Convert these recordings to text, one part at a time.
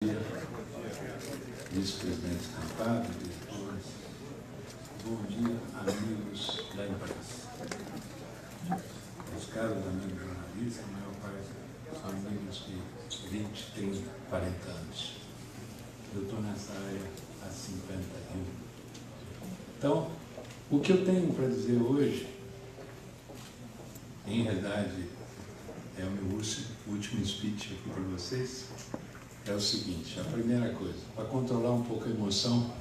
Vice-presidente Campado, diretores, bom dia, amigos da imprensa. Os caros amigos jornalistas, a maior parte são amigos de 20, 30, 40 anos. Eu estou nessa área há 51. Então, o que eu tenho para dizer hoje, em realidade, é o meu último speech aqui para vocês. É o seguinte, a primeira coisa, para controlar um pouco a emoção,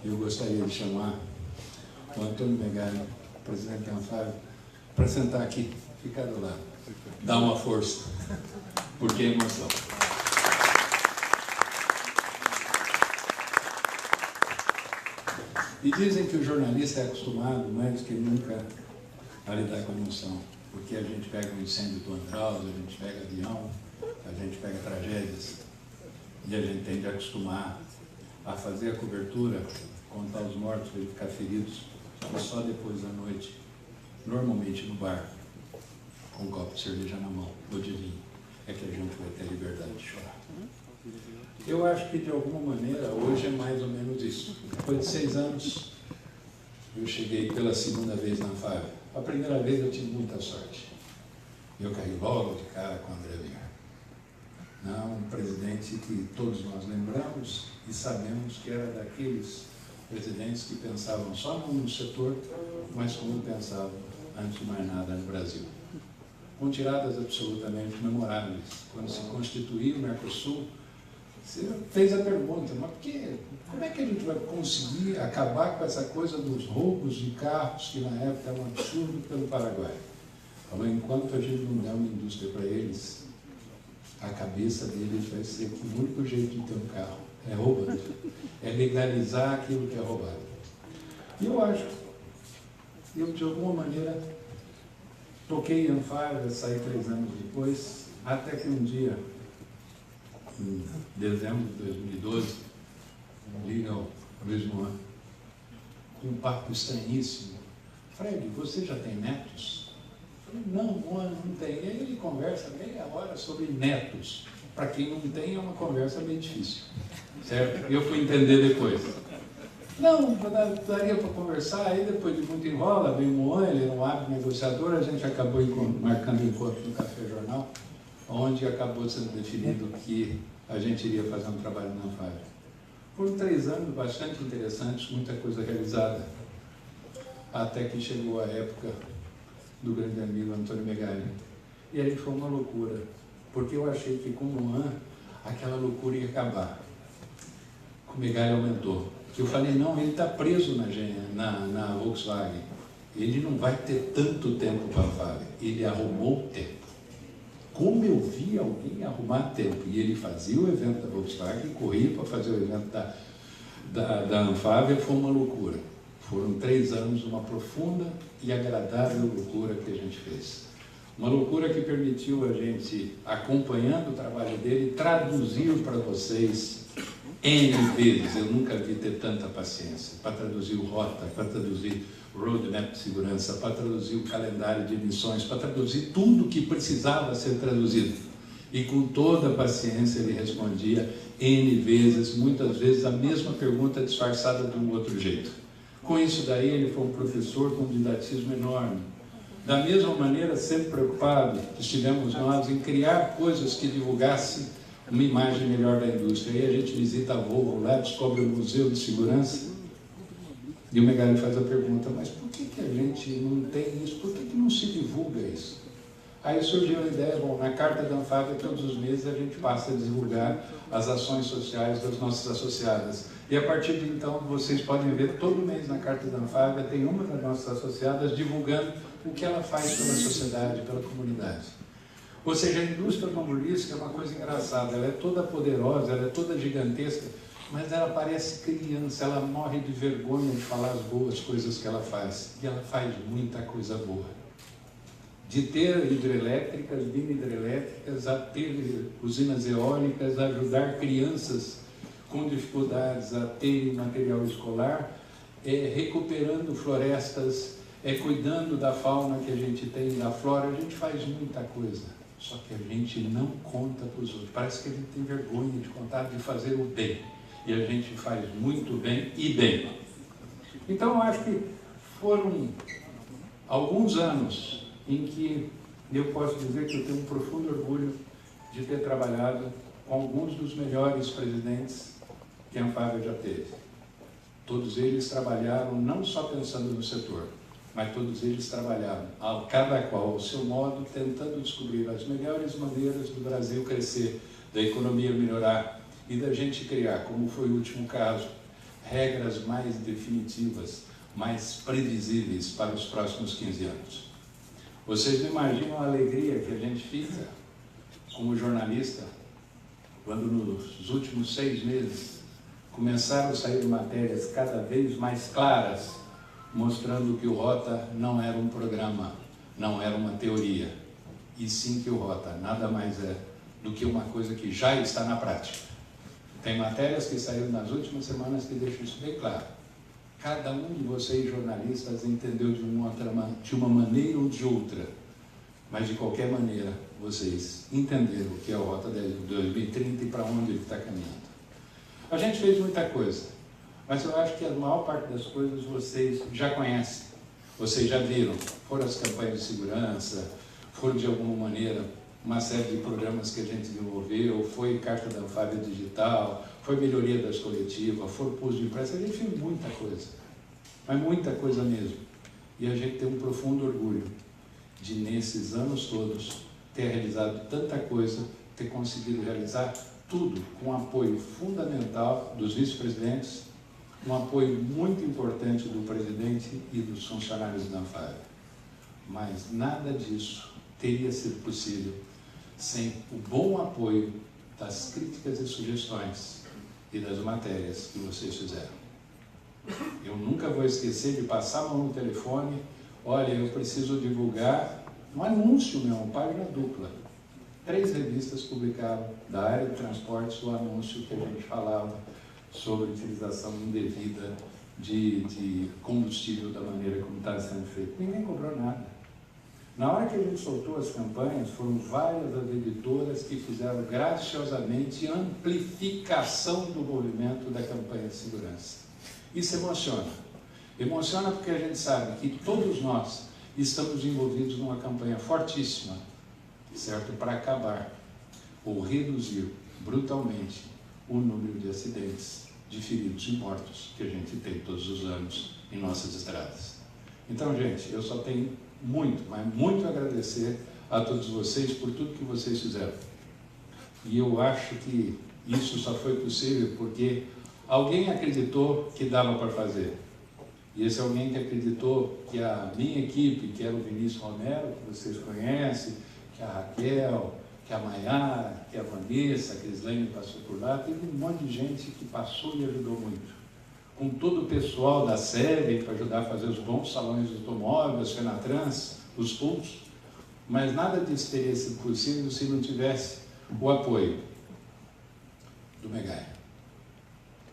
eu gostaria de chamar o Antônio Megali, presidente da Anfávia, para sentar aqui, ficar do lado, dar uma força, porque é emoção. E dizem que o jornalista é acostumado, mais do que nunca, a lidar com a emoção, porque a gente pega um incêndio do Andraus, a gente pega avião, a gente pega tragédias, e a gente tende a acostumar a fazer a cobertura, contar os mortos, verificar feridos, e só depois da noite, normalmente no bar, com um copo de cerveja na mão, ou de vinho, é que a gente vai ter a liberdade de chorar. Eu acho que, de alguma maneira, hoje é mais ou menos isso. Depois de 6 anos, eu cheguei pela segunda vez na Anfávia. A primeira vez eu tive muita sorte. Eu caí logo de cara com o André Vigar. Um presidente que todos nós lembramos e sabemos que era daqueles presidentes que pensavam só no setor, mas como pensavam, antes de mais nada, no Brasil. Com tiradas absolutamente memoráveis. Quando se constituiu o Mercosul, você fez a pergunta, mas como é que a gente vai conseguir acabar com essa coisa dos roubos de carros, que na época era um absurdo, pelo Paraguai? Falou, enquanto a gente não der uma indústria para eles, a cabeça deles vai ser que o único jeito de ter um carro é roubando, é legalizar aquilo que é roubado. E eu acho, eu de alguma maneira toquei em Anfávia, saí 3 anos depois, até que um dia, em dezembro de 2012, liga o Luiz Moan, com um papo estranhíssimo. Fred, você já tem netos? Eu falei, não tem. E aí ele conversa meia hora sobre netos. Para quem não tem, é uma conversa bem difícil. Certo? E eu fui entender depois. Não, daria para conversar. Aí depois de muito enrola, veio o Moan, ele era um hábil negociador, a gente acabou marcando encontro no Café Jornal, onde acabou sendo definido que a gente iria fazer um trabalho na Anfávia. Foram 3 anos bastante interessantes, muita coisa realizada, até que chegou a época do grande amigo Antônio Megali. E aí foi uma loucura, porque eu achei que com o Moan aquela loucura ia acabar. Com o Megali aumentou. Eu falei, não, ele está preso na Volkswagen, ele não vai ter tanto tempo para a Anfávia. Ele arrumou tempo. Como eu vi alguém arrumar tempo, e ele fazia o evento da Volkswagen, corria para fazer o evento da Anfávia, foi uma loucura. Foram 3 anos, uma profunda e agradável loucura que a gente fez. Uma loucura que permitiu a gente, acompanhando o trabalho dele, traduzir para vocês N vezes. Eu nunca vi ter tanta paciência para traduzir o Rota, para traduzir o Roadmap de Segurança, para traduzir o calendário de emissões, para traduzir tudo que precisava ser traduzido. E com toda a paciência ele respondia N vezes, muitas vezes a mesma pergunta disfarçada de um outro jeito. Com isso daí ele foi um professor com um didatismo enorme. Da mesma maneira, sempre preocupado, estivemos nós em criar coisas que divulgassem uma imagem melhor da indústria. Aí a gente visita a Volvo lá, descobre o Museu de Segurança, e o Megali faz a pergunta, mas por que a gente não tem isso? Por que não se divulga isso? Aí surgiu a ideia, bom, na Carta da Anfávia, todos os meses a gente passa a divulgar as ações sociais das nossas associadas. E a partir de então, vocês podem ver, todo mês na Carta da Anfávia tem uma das nossas associadas divulgando o que ela faz pela sociedade, pela comunidade. Ou seja, a indústria automobilística é uma coisa engraçada, ela é toda poderosa, ela é toda gigantesca, mas ela parece criança, ela morre de vergonha de falar as boas coisas que ela faz. E ela faz muita coisa boa. De ter hidrelétricas, hidrelétricas, a ter usinas eólicas, a ajudar crianças com dificuldades a terem material escolar, recuperando florestas, cuidando da fauna que a gente tem, da flora, a gente faz muita coisa. Só que a gente não conta para os outros. Parece que a gente tem vergonha de contar, de fazer o bem. E a gente faz muito bem e bem. Então, eu acho que foram alguns anos em que eu posso dizer que eu tenho um profundo orgulho de ter trabalhado com alguns dos melhores presidentes que a Anfávia já teve. Todos eles trabalharam não só pensando no setor, mas todos eles trabalharam, cada qual ao seu modo, tentando descobrir as melhores maneiras do Brasil crescer, da economia melhorar e da gente criar, como foi o último caso, regras mais definitivas, mais previsíveis para os próximos 15 anos. Vocês não imaginam a alegria que a gente fica como jornalista quando nos últimos 6 meses começaram a sair matérias cada vez mais claras, mostrando que o Rota não era um programa, não era uma teoria, e sim que o Rota nada mais é do que uma coisa que já está na prática. Tem matérias que saíram nas últimas semanas que deixam isso bem claro. Cada um de vocês, jornalistas, entendeu de uma maneira ou de outra, mas de qualquer maneira, vocês entenderam o que é o Rota 2030 e para onde ele está caminhando. A gente fez muita coisa, mas eu acho que a maior parte das coisas vocês já conhecem, vocês já viram. Foram as campanhas de segurança, foram de alguma maneira uma série de programas que a gente desenvolveu, foi Carta da Anfávia Digital, foi melhoria das coletivas, foi pulso de imprensa, a gente fez muita coisa, mas muita coisa mesmo. E a gente tem um profundo orgulho de, nesses anos todos, ter realizado tanta coisa, ter conseguido realizar tudo com apoio fundamental dos vice-presidentes, um apoio muito importante do presidente e dos funcionários da Anfávia. Mas nada disso teria sido possível sem o bom apoio das críticas e sugestões e das matérias que vocês fizeram. Eu nunca vou esquecer de passar a mão no telefone, olha, eu preciso divulgar um anúncio mesmo, página dupla. 3 revistas publicaram da área de transportes o anúncio que a gente falava sobre a utilização indevida de combustível da maneira como está sendo feito. Ninguém cobrou nada. Na hora que a gente soltou as campanhas, foram várias as editoras que fizeram graciosamente amplificação do movimento da campanha de segurança. Isso emociona. Emociona porque a gente sabe que todos nós estamos envolvidos numa campanha fortíssima, certo? Para acabar ou reduzir brutalmente o número de acidentes, de feridos e mortos que a gente tem todos os anos em nossas estradas. Então, gente, eu só tenho muito, mas muito a agradecer a todos vocês por tudo que vocês fizeram. E eu acho que isso só foi possível porque alguém acreditou que dava para fazer. E esse alguém que acreditou que a minha equipe, que era o Vinícius Romero, que vocês conhecem, que a Raquel, que a Maiara, que a Vanessa, que a Islene passou por lá, teve um monte de gente que passou e ajudou muito. Com todo o pessoal da SEB para ajudar a fazer os bons salões de automóveis, Fenatrans, os pools, mas nada disso teria sido possível se não tivesse o apoio do Megai.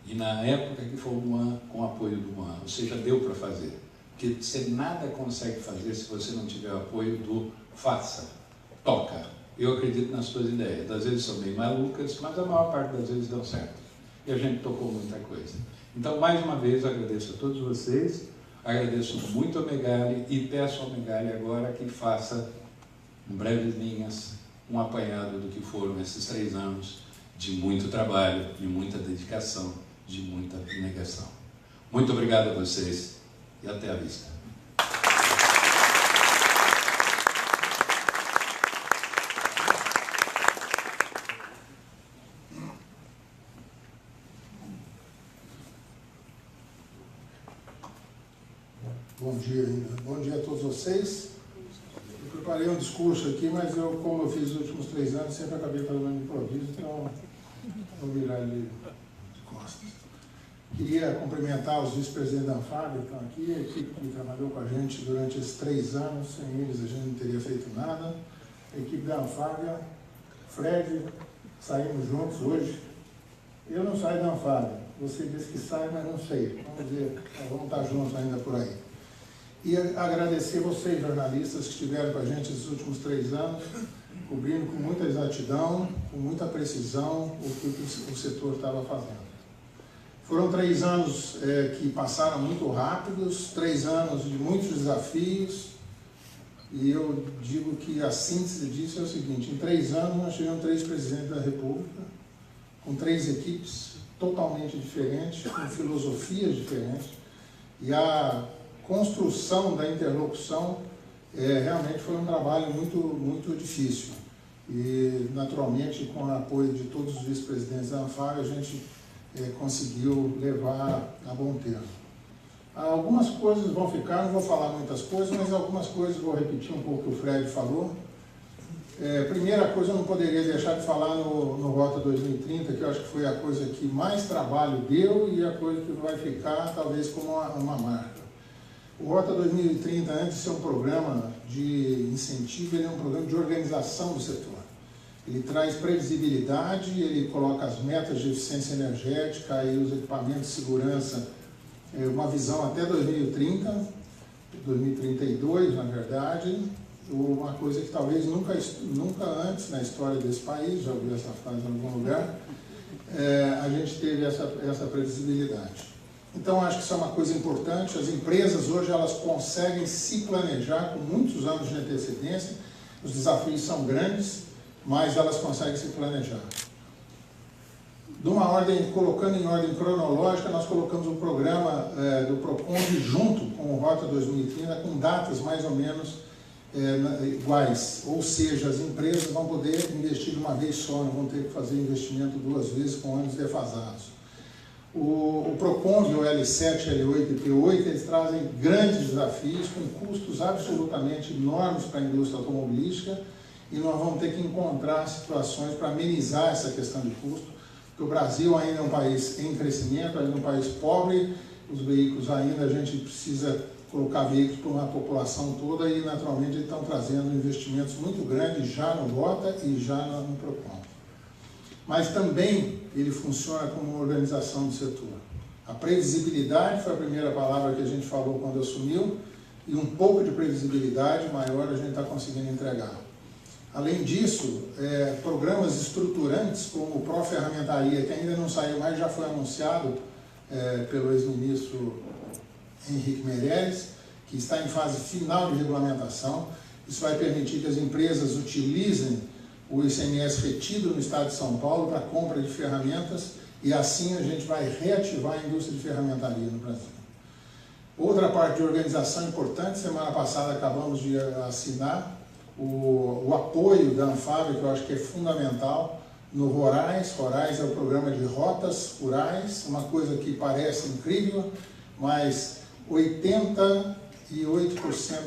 E na época que foi o MOAN, com o apoio do MOAN, ou seja, deu para fazer. Porque você nada consegue fazer se você não tiver o apoio do faça, toca. Eu acredito nas suas ideias. Às vezes são bem malucas, mas a maior parte das vezes dão certo. E a gente tocou muita coisa. Então, mais uma vez, agradeço a todos vocês, agradeço muito ao Megali e peço ao Megali agora que faça, em breves linhas, um apanhado do que foram esses 3 anos de muito trabalho, de muita dedicação, de muita abnegação. Muito obrigado a vocês e até a vista. Bom dia ainda. Bom dia a todos vocês. Eu preparei um discurso aqui, mas como eu fiz os últimos 3 anos, sempre acabei fazendo improviso, então vou virar ele de costas. Queria cumprimentar os vice-presidentes da Anfávia que estão aqui, a equipe que trabalhou com a gente durante esses 3 anos, sem eles a gente não teria feito nada. A equipe da Anfávia, Fred, saímos juntos hoje. Eu não saio da Anfávia, você disse que sai, mas não sei. Vamos ver, vamos estar juntos ainda por aí. E agradecer vocês, jornalistas, que estiveram com a gente esses últimos 3 anos. cobrindo com muita exatidão, com muita precisão o que o setor estava fazendo. Foram 3 anos que passaram muito rápidos, 3 anos de muitos desafios, e eu digo que a síntese disso é o seguinte: em 3 anos nós tivemos 3 presidentes da República, com 3 equipes totalmente diferentes, com filosofias diferentes, e a construção da interlocução realmente foi um trabalho muito difícil. E, naturalmente, com o apoio de todos os vice-presidentes da Anfávia, a gente conseguiu levar a bom termo. Algumas coisas vão ficar, não vou falar muitas coisas, mas algumas coisas vou repetir um pouco o que o Fred falou. Primeira coisa, eu não poderia deixar de falar no Rota 2030, que eu acho que foi a coisa que mais trabalho deu e a coisa que vai ficar, talvez, como uma marca. O Rota 2030, antes de ser um programa de incentivo, ele é um programa de organização do setor. Ele traz previsibilidade, ele coloca as metas de eficiência energética e os equipamentos de segurança, uma visão até 2030, 2032, na verdade, uma coisa que talvez nunca antes na história desse país, já ouvi essa frase em algum lugar, a gente teve essa previsibilidade. Então, acho que isso é uma coisa importante. As empresas hoje elas conseguem se planejar com muitos anos de antecedência. Os desafios são grandes, mas elas conseguem se planejar. Colocando em ordem cronológica, nós colocamos o programa do Proconv junto com o Rota 2030, com datas mais ou menos iguais. Ou seja, as empresas vão poder investir de uma vez só, não vão ter que fazer investimento 2 vezes com anos defasados. O Proconv, o L7, L8 e P8, eles trazem grandes desafios com custos absolutamente enormes para a indústria automobilística, e nós vamos ter que encontrar situações para amenizar essa questão de custo, porque o Brasil ainda é um país em crescimento, ainda é um país pobre, os veículos ainda, a gente precisa colocar veículos para uma população toda, e naturalmente eles estão trazendo investimentos muito grandes já no Rota e já no Proconv. Mas também ele funciona como uma organização do setor. A previsibilidade foi a primeira palavra que a gente falou quando assumiu, e um pouco de previsibilidade maior a gente está conseguindo entregar. Além disso, programas estruturantes como o Pró-Ferramentaria, que ainda não saiu, mas já foi anunciado pelo ex-ministro Henrique Meirelles, que está em fase final de regulamentação. Isso vai permitir que as empresas utilizem o ICMS retido no estado de São Paulo para compra de ferramentas, e assim a gente vai reativar a indústria de ferramentaria no Brasil. Outra parte de organização importante, semana passada acabamos de assinar o apoio da Anfávia, que eu acho que é fundamental, no Rorais. Rorais é o programa de rotas rurais, uma coisa que parece incrível, mas 88%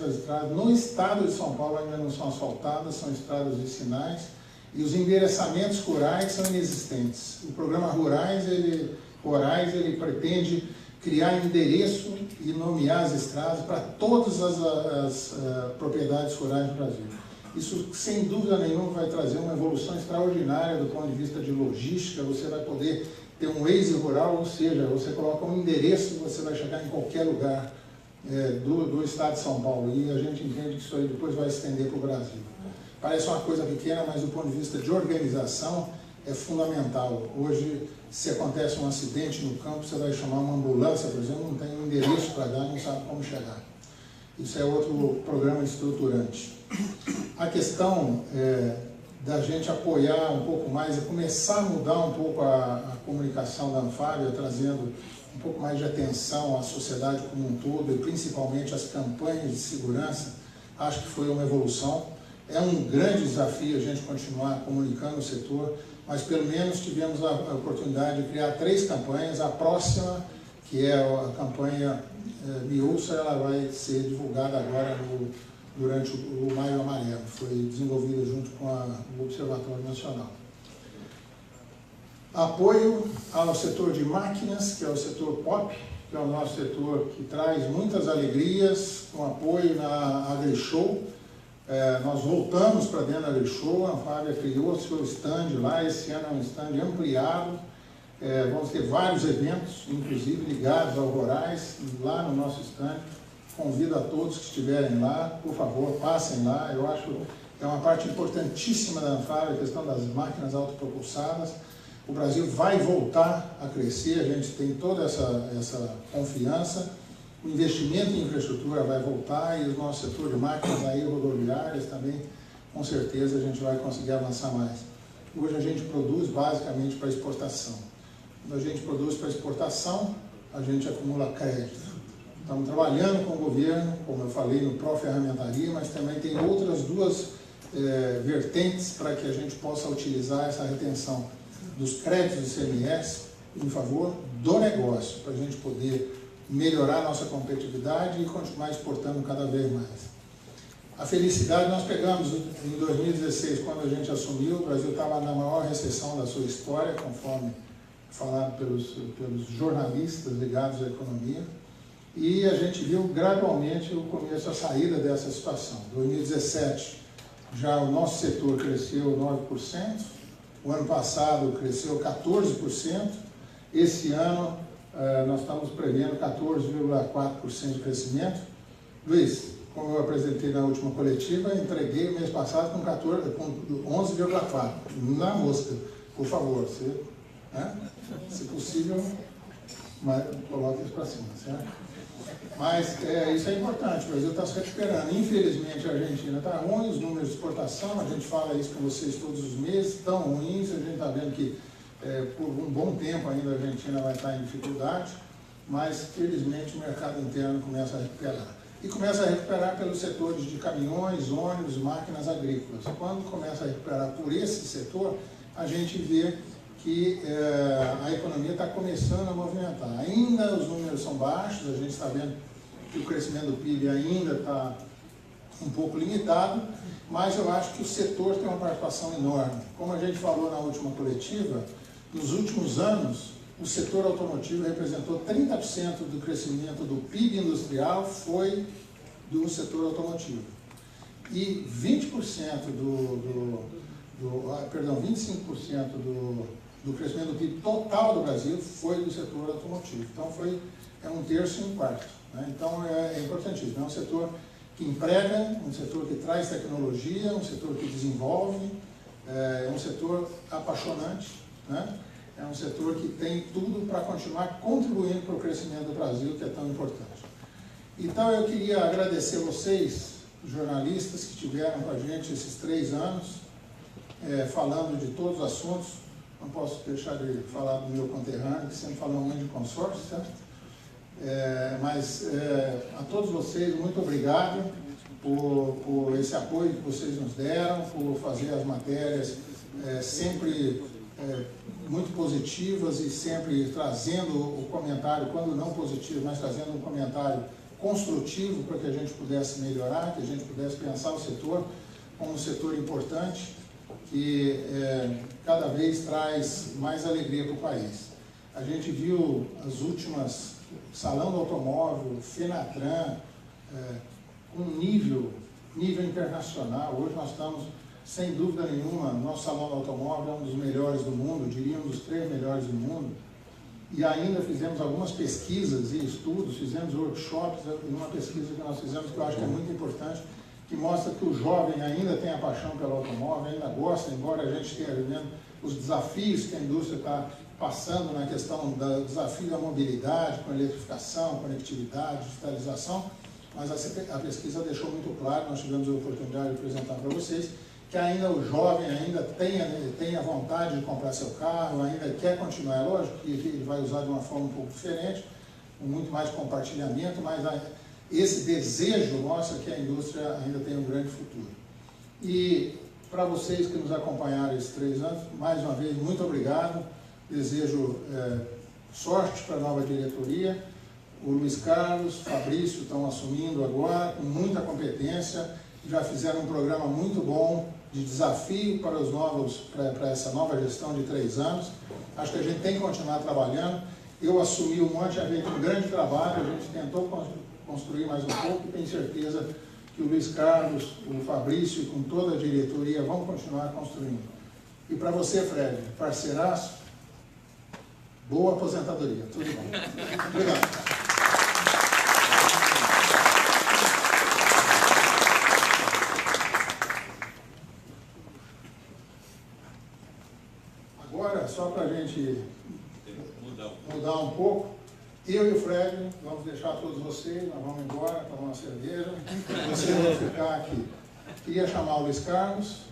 das estradas no estado de São Paulo ainda não são asfaltadas, são estradas vicinais, e os endereçamentos rurais são inexistentes. O programa Rorais, ele pretende criar endereço e nomear as estradas para todas as propriedades rurais do Brasil. Isso, sem dúvida nenhuma, vai trazer uma evolução extraordinária do ponto de vista de logística. Você vai poder ter um Waze rural, ou seja, você coloca um endereço e você vai chegar em qualquer lugar do estado de São Paulo, e a gente entende que isso aí depois vai estender para o Brasil. Parece uma coisa pequena, mas do ponto de vista de organização é fundamental. Hoje, se acontece um acidente no campo, você vai chamar uma ambulância, por exemplo, não tem um endereço para dar, não sabe como chegar. Isso é outro programa estruturante. A questão da gente apoiar um pouco mais, é começar a mudar um pouco a comunicação da Anfávia, trazendo um pouco mais de atenção à sociedade como um todo, e principalmente as campanhas de segurança. Acho que foi uma evolução. É um grande desafio a gente continuar comunicando o setor, mas pelo menos tivemos a oportunidade de criar 3 campanhas. A próxima, que é a campanha Me Ouça, ela vai ser divulgada agora durante o Maio Amarelo. Foi desenvolvida junto com o Observatório Nacional. Apoio ao setor de máquinas, que é o setor POP, que é o nosso setor que traz muitas alegrias, com apoio na AgriShow. Nós voltamos para dentro da AgriShow, a Anfávia criou seu stand lá, esse ano é um stand ampliado. Vamos ter vários eventos, inclusive ligados ao Rorais, lá no nosso stand. Convido a todos que estiverem lá, por favor, passem lá. Eu acho é uma parte importantíssima da Anfávia, a questão das máquinas autopropulsadas. O Brasil vai voltar a crescer, a gente tem toda essa confiança. O investimento em infraestrutura vai voltar e o nosso setor de máquinas aerorodoviárias também, com certeza, a gente vai conseguir avançar mais. Hoje a gente produz basicamente para exportação. Quando a gente produz para exportação, a gente acumula crédito. Estamos trabalhando com o governo, como eu falei, no Pró-Ferramentaria, mas também tem outras duas vertentes para que a gente possa utilizar essa retenção dos créditos do ICMS em favor do negócio, para a gente poder melhorar a nossa competitividade e continuar exportando cada vez mais. A felicidade nós pegamos em 2016, quando a gente assumiu, o Brasil estava na maior recessão da sua história, conforme falado pelos jornalistas ligados à economia, e a gente viu gradualmente o começo, a saída dessa situação. Em 2017, já o nosso setor cresceu 9%, o ano passado cresceu 14%, esse ano nós estamos prevendo 14,4% de crescimento. Luiz, como eu apresentei na última coletiva, entreguei o mês passado com 11,4%. Na mosca, por favor, se possível, coloque isso para cima, certo? Mas isso é importante, o Brasil está se recuperando. Infelizmente a Argentina está ruim, os números de exportação, a gente fala isso com vocês todos os meses, estão ruins, a gente está vendo que por um bom tempo ainda a Argentina vai estar em dificuldade, mas felizmente o mercado interno começa a recuperar. E começa a recuperar pelos setores de caminhões, ônibus, máquinas agrícolas. Quando começa a recuperar por esse setor, a gente vê que a economia está começando a movimentar. Ainda os números são baixos, a gente está vendo que o crescimento do PIB ainda está um pouco limitado, mas eu acho que o setor tem uma participação enorme. Como a gente falou na última coletiva, nos últimos anos, o setor automotivo representou 30% do crescimento do PIB industrial foi do setor automotivo. E 25% do crescimento do PIB total do Brasil foi do setor automotivo. Então é um terço e um quarto. Né? Então é importantíssimo. É um setor que emprega, um setor que traz tecnologia, um setor que desenvolve, é um setor apaixonante, né? É um setor que tem tudo para continuar contribuindo para o crescimento do Brasil, que é tão importante. Então eu queria agradecer vocês, jornalistas que estiveram com a gente esses 3 anos, falando de todos os assuntos. Não posso deixar de falar do meu conterrâneo, que sempre falou muito de consórcio, certo? Mas a todos vocês, muito obrigado por esse apoio que vocês nos deram, por fazer as matérias sempre muito positivas e sempre trazendo o comentário, quando não positivo, mas trazendo um comentário construtivo para que a gente pudesse melhorar, que a gente pudesse pensar o setor como um setor importante, que cada vez traz mais alegria para o país. A gente viu as últimas, Salão do Automóvel, Fenatran, com nível internacional. Hoje nós estamos, sem dúvida nenhuma, nosso Salão do Automóvel é um dos melhores do mundo, diria um dos 3 melhores do mundo. E ainda fizemos algumas pesquisas e estudos, fizemos workshops, e uma pesquisa que nós fizemos que eu acho que é muito importante, que mostra que o jovem ainda tem a paixão pelo automóvel, ainda gosta, embora a gente esteja vivendo os desafios que a indústria está passando na questão do desafio da mobilidade, com eletrificação, conectividade, digitalização, mas a pesquisa deixou muito claro, nós tivemos a oportunidade de apresentar para vocês, que ainda o jovem ainda tem a vontade de comprar seu carro, ainda quer continuar, é lógico que ele vai usar de uma forma um pouco diferente, com muito mais compartilhamento, mas esse desejo mostra que a indústria ainda tem um grande futuro. E para vocês que nos acompanharam esses 3 anos, mais uma vez, muito obrigado, desejo sorte para a nova diretoria. O Luiz Carlos, Fabrício estão assumindo agora com muita competência, já fizeram um programa muito bom de desafio para essa nova gestão de 3 anos. Acho que a gente tem que continuar trabalhando. Eu assumi o monte, havia feito um grande trabalho, a gente tentou construir mais um pouco e tenho certeza que o Luiz Carlos, o Fabrício, com toda a diretoria, vão continuar construindo. E para você, Fred, parceiraço, boa aposentadoria. Tudo bom. Obrigado. mudar um pouco. Eu e o Fred vamos deixar todos vocês, nós vamos embora, tomar uma cerveja, vocês vão ficar aqui. Queria chamar o Luiz Carlos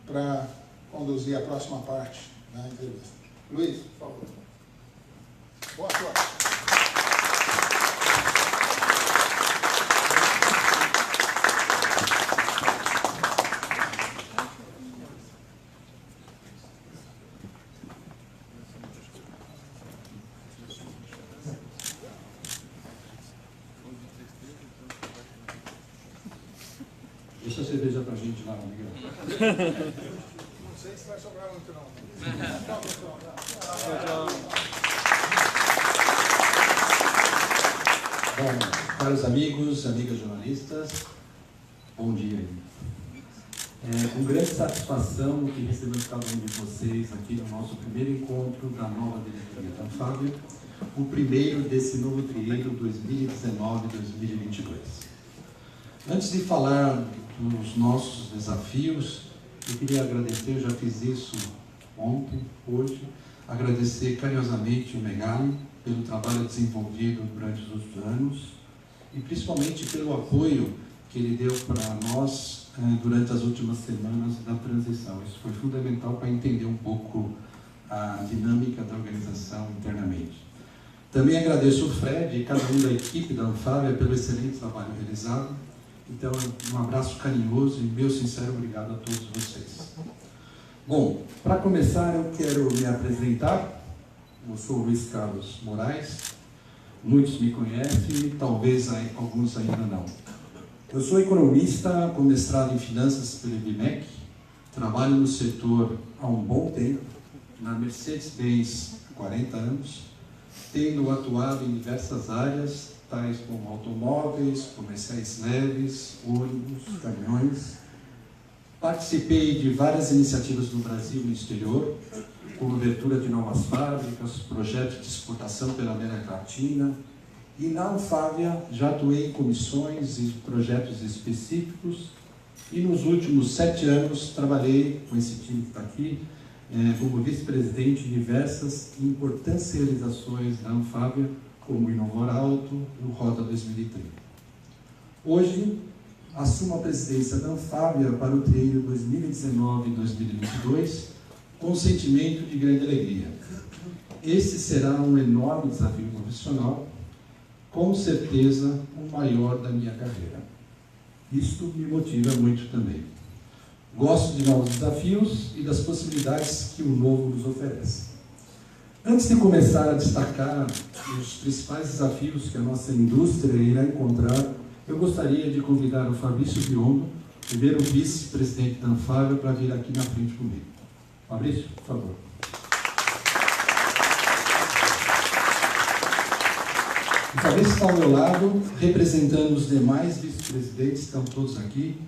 para conduzir a próxima parte da entrevista. Luiz, por favor. Boa sorte. Deixa a cerveja pra gente lá, Miguel. Não sei se vai sobrar muito, não. Bom, caros amigos, amigas jornalistas, bom dia aí. É com grande satisfação que recebemos cada um de vocês aqui no nosso primeiro encontro da nova diretoria da Anfávia, o primeiro desse novo triênio 2019-2022. Antes de falar dos nossos desafios, eu queria agradecer, eu já fiz isso ontem, hoje, agradecer carinhosamente o Megali pelo trabalho desenvolvido durante os últimos anos e principalmente pelo apoio que ele deu para nós durante as últimas semanas da transição. Isso foi fundamental para entender um pouco a dinâmica da organização internamente. Também agradeço o Fred e cada um da equipe da Anfávia pelo excelente trabalho realizado. Então, um abraço carinhoso e meu sincero obrigado a todos vocês. Bom, para começar eu quero me apresentar. Eu sou o Luiz Carlos Moraes, muitos me conhecem, talvez alguns ainda não. Eu sou economista com mestrado em finanças pelo IBMEC, trabalho no setor há um bom tempo, na Mercedes-Benz há 40 anos, tendo atuado em diversas áreas, tais como automóveis, comerciais leves, ônibus, caminhões. Participei de várias iniciativas no Brasil e no exterior, como abertura de novas fábricas, projetos de exportação pela América Latina. E na Anfávia já atuei em comissões e projetos específicos. E nos últimos 7 anos trabalhei com esse time que está aqui, como vice-presidente de diversas e importantes realizações da Anfávia, como o Inovor Alto e o Rota 2030. Hoje, assumo a presidência da Anfávia para o triênio 2019-2022 com um sentimento de grande alegria. Esse será um enorme desafio profissional, com certeza o maior da minha carreira. Isto me motiva muito também. Gosto de novos desafios e das possibilidades que o novo nos oferece. Antes de começar a destacar os principais desafios que a nossa indústria irá encontrar, eu gostaria de convidar o Fabrício Biondo, primeiro vice-presidente da Anfávia, para vir aqui na frente comigo. Fabrício, por favor. O Fabrício está ao meu lado, representando os demais vice-presidentes, que estão todos aqui,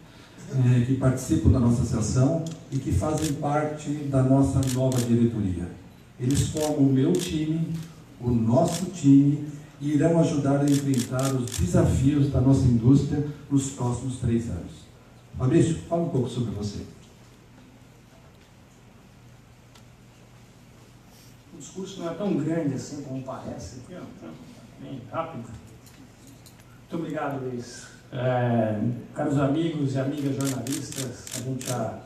que participam da nossa sessão e que fazem parte da nossa nova diretoria. Eles formam o meu time, o nosso time, e irão ajudar a enfrentar os desafios da nossa indústria nos próximos 3 anos. Fabrício, fala um pouco sobre você. O discurso não é tão grande assim como parece, aqui, ó, bem rápido. Muito obrigado, Luiz. Caros amigos e amigas jornalistas, a gente já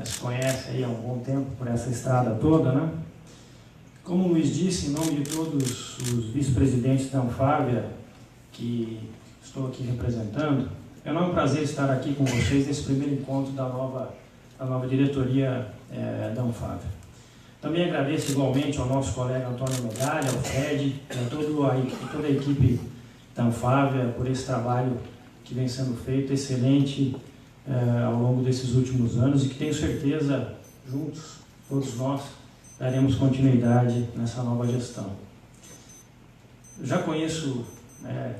se conhece aí há um bom tempo por essa estrada toda, né? Como o Luiz disse, em nome de todos os vice-presidentes da Anfávia, que estou aqui representando, é um prazer estar aqui com vocês nesse primeiro encontro da nova diretoria da Anfávia. Também agradeço igualmente ao nosso colega Antônio Megali, ao Fred e a toda a equipe da Anfávia por esse trabalho que vem sendo feito, excelente, ao longo desses últimos anos, e que tenho certeza, juntos, todos nós, daremos continuidade nessa nova gestão. Eu já conheço,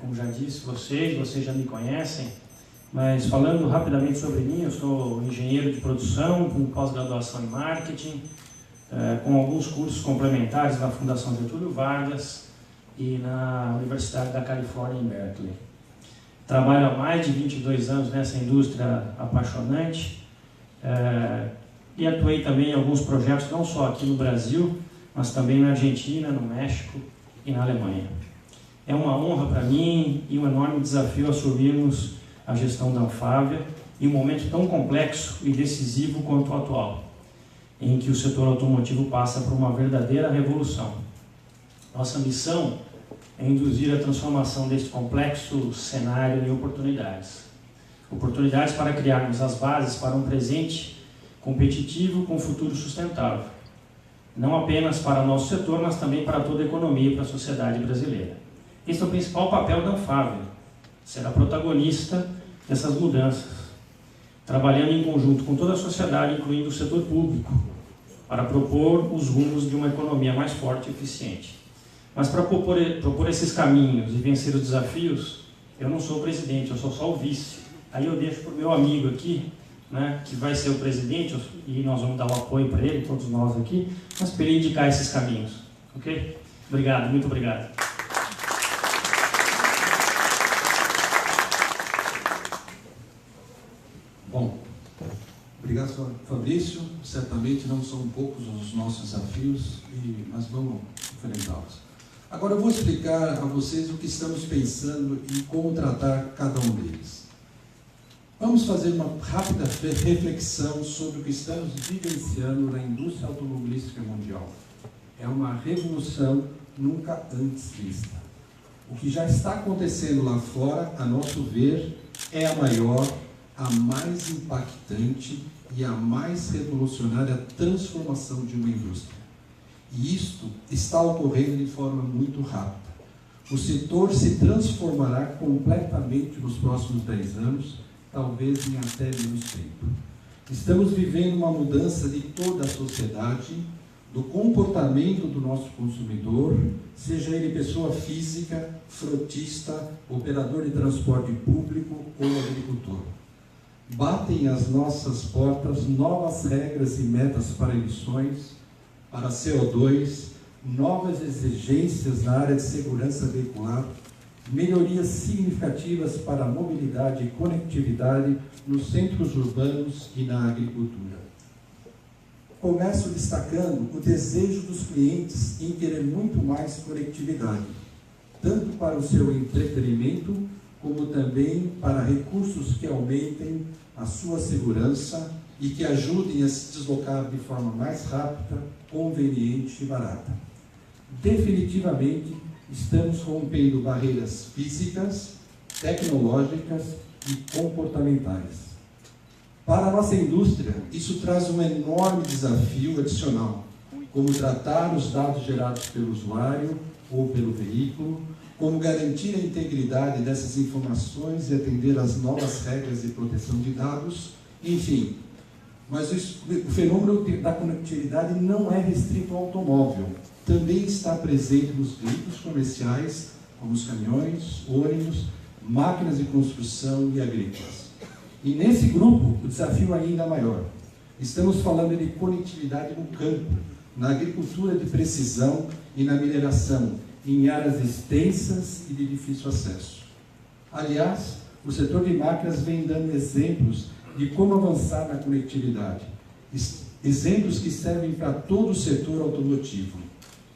como já disse, vocês já me conhecem, mas falando rapidamente sobre mim, eu sou engenheiro de produção, com pós-graduação em marketing, com alguns cursos complementares na Fundação Getúlio Vargas e na Universidade da Califórnia em Berkeley. Trabalho há mais de 22 anos nessa indústria apaixonante e atuei também em alguns projetos, não só aqui no Brasil, mas também na Argentina, no México e na Alemanha. É uma honra para mim e um enorme desafio assumirmos a gestão da Anfávia em um momento tão complexo e decisivo quanto o atual, em que o setor automotivo passa por uma verdadeira revolução. Nossa missão é induzir a transformação deste complexo cenário em oportunidades. Oportunidades para criarmos as bases para um presente competitivo com um futuro sustentável. Não apenas para o nosso setor, mas também para toda a economia e para a sociedade brasileira. Este é o principal papel da Anfávia, ser a protagonista dessas mudanças, trabalhando em conjunto com toda a sociedade, incluindo o setor público, para propor os rumos de uma economia mais forte e eficiente. Mas para propor esses caminhos e vencer os desafios, eu não sou o presidente, eu sou só o vice. Aí eu deixo para o meu amigo aqui, né, que vai ser o presidente, e nós vamos dar o apoio para ele, todos nós aqui, mas para ele indicar esses caminhos. Ok? Obrigado, muito obrigado. Bom, obrigado, Fabrício. Certamente não são poucos os nossos desafios, mas vamos enfrentá-los. Agora eu vou explicar a vocês o que estamos pensando e como tratar cada um deles. Vamos fazer uma rápida reflexão sobre o que estamos vivenciando na indústria automobilística mundial. É uma revolução nunca antes vista. O que já está acontecendo lá fora, a nosso ver, é a maior, a mais impactante e a mais revolucionária transformação de uma indústria. E isto está ocorrendo de forma muito rápida. O setor se transformará completamente nos próximos 10 anos, talvez em até menos tempo. Estamos vivendo uma mudança de toda a sociedade, do comportamento do nosso consumidor, seja ele pessoa física, frotista, operador de transporte público ou agricultor. Batem às nossas portas novas regras e metas para emissões, para CO2, novas exigências na área de segurança veicular, melhorias significativas para a mobilidade e conectividade nos centros urbanos e na agricultura. Começo destacando o desejo dos clientes em querer muito mais conectividade, tanto para o seu entretenimento, como também para recursos que aumentem a sua segurança e que ajudem a se deslocar de forma mais rápida, conveniente e barata. Definitivamente, estamos rompendo barreiras físicas, tecnológicas e comportamentais. Para a nossa indústria, isso traz um enorme desafio adicional, como tratar os dados gerados pelo usuário ou pelo veículo, como garantir a integridade dessas informações e atender às novas regras de proteção de dados, enfim. Mas o fenômeno da conectividade não é restrito ao automóvel. Também está presente nos veículos comerciais, como os caminhões, ônibus, máquinas de construção e agrícolas. E nesse grupo, o desafio ainda é maior. Estamos falando de conectividade no campo, na agricultura de precisão e na mineração, em áreas extensas e de difícil acesso. Aliás, o setor de máquinas vem dando exemplos de como avançar na conectividade. Exemplos que servem para todo o setor automotivo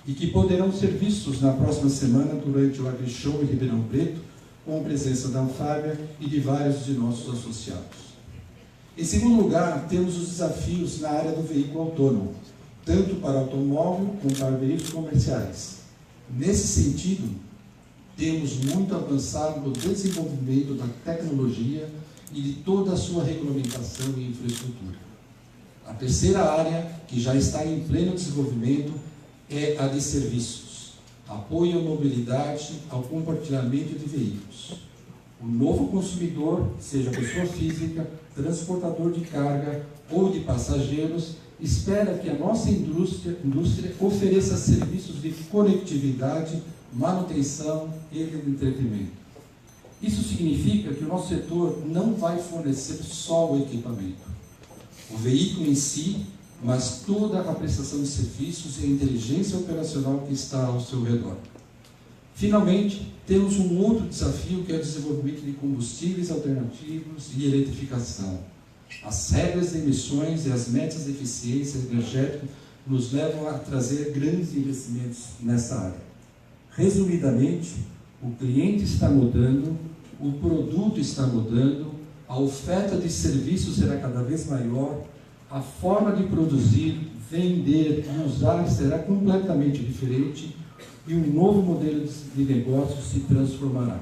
e que poderão ser vistos na próxima semana durante o AgriShow em Ribeirão Preto, com a presença da Anfávia e de vários de nossos associados. Em segundo lugar, temos os desafios na área do veículo autônomo, tanto para automóvel como para veículos comerciais. Nesse sentido, temos muito avançado no desenvolvimento da tecnologia e de toda a sua regulamentação e infraestrutura. A terceira área, que já está em pleno desenvolvimento, é a de serviços, apoio à mobilidade, ao compartilhamento de veículos. O novo consumidor, seja pessoa física, transportador de carga ou de passageiros, espera que a nossa indústria ofereça serviços de conectividade, manutenção e entretenimento. Isso significa que o nosso setor não vai fornecer só o equipamento, o veículo em si, mas toda a prestação de serviços e a inteligência operacional que está ao seu redor. Finalmente, temos um outro desafio, que é o desenvolvimento de combustíveis alternativos e eletrificação. As regras de emissões e as metas de eficiência energética nos levam a trazer grandes investimentos nessa área. Resumidamente, o cliente está mudando, o produto está mudando, a oferta de serviços será cada vez maior, a forma de produzir, vender e usar será completamente diferente e um novo modelo de negócio se transformará.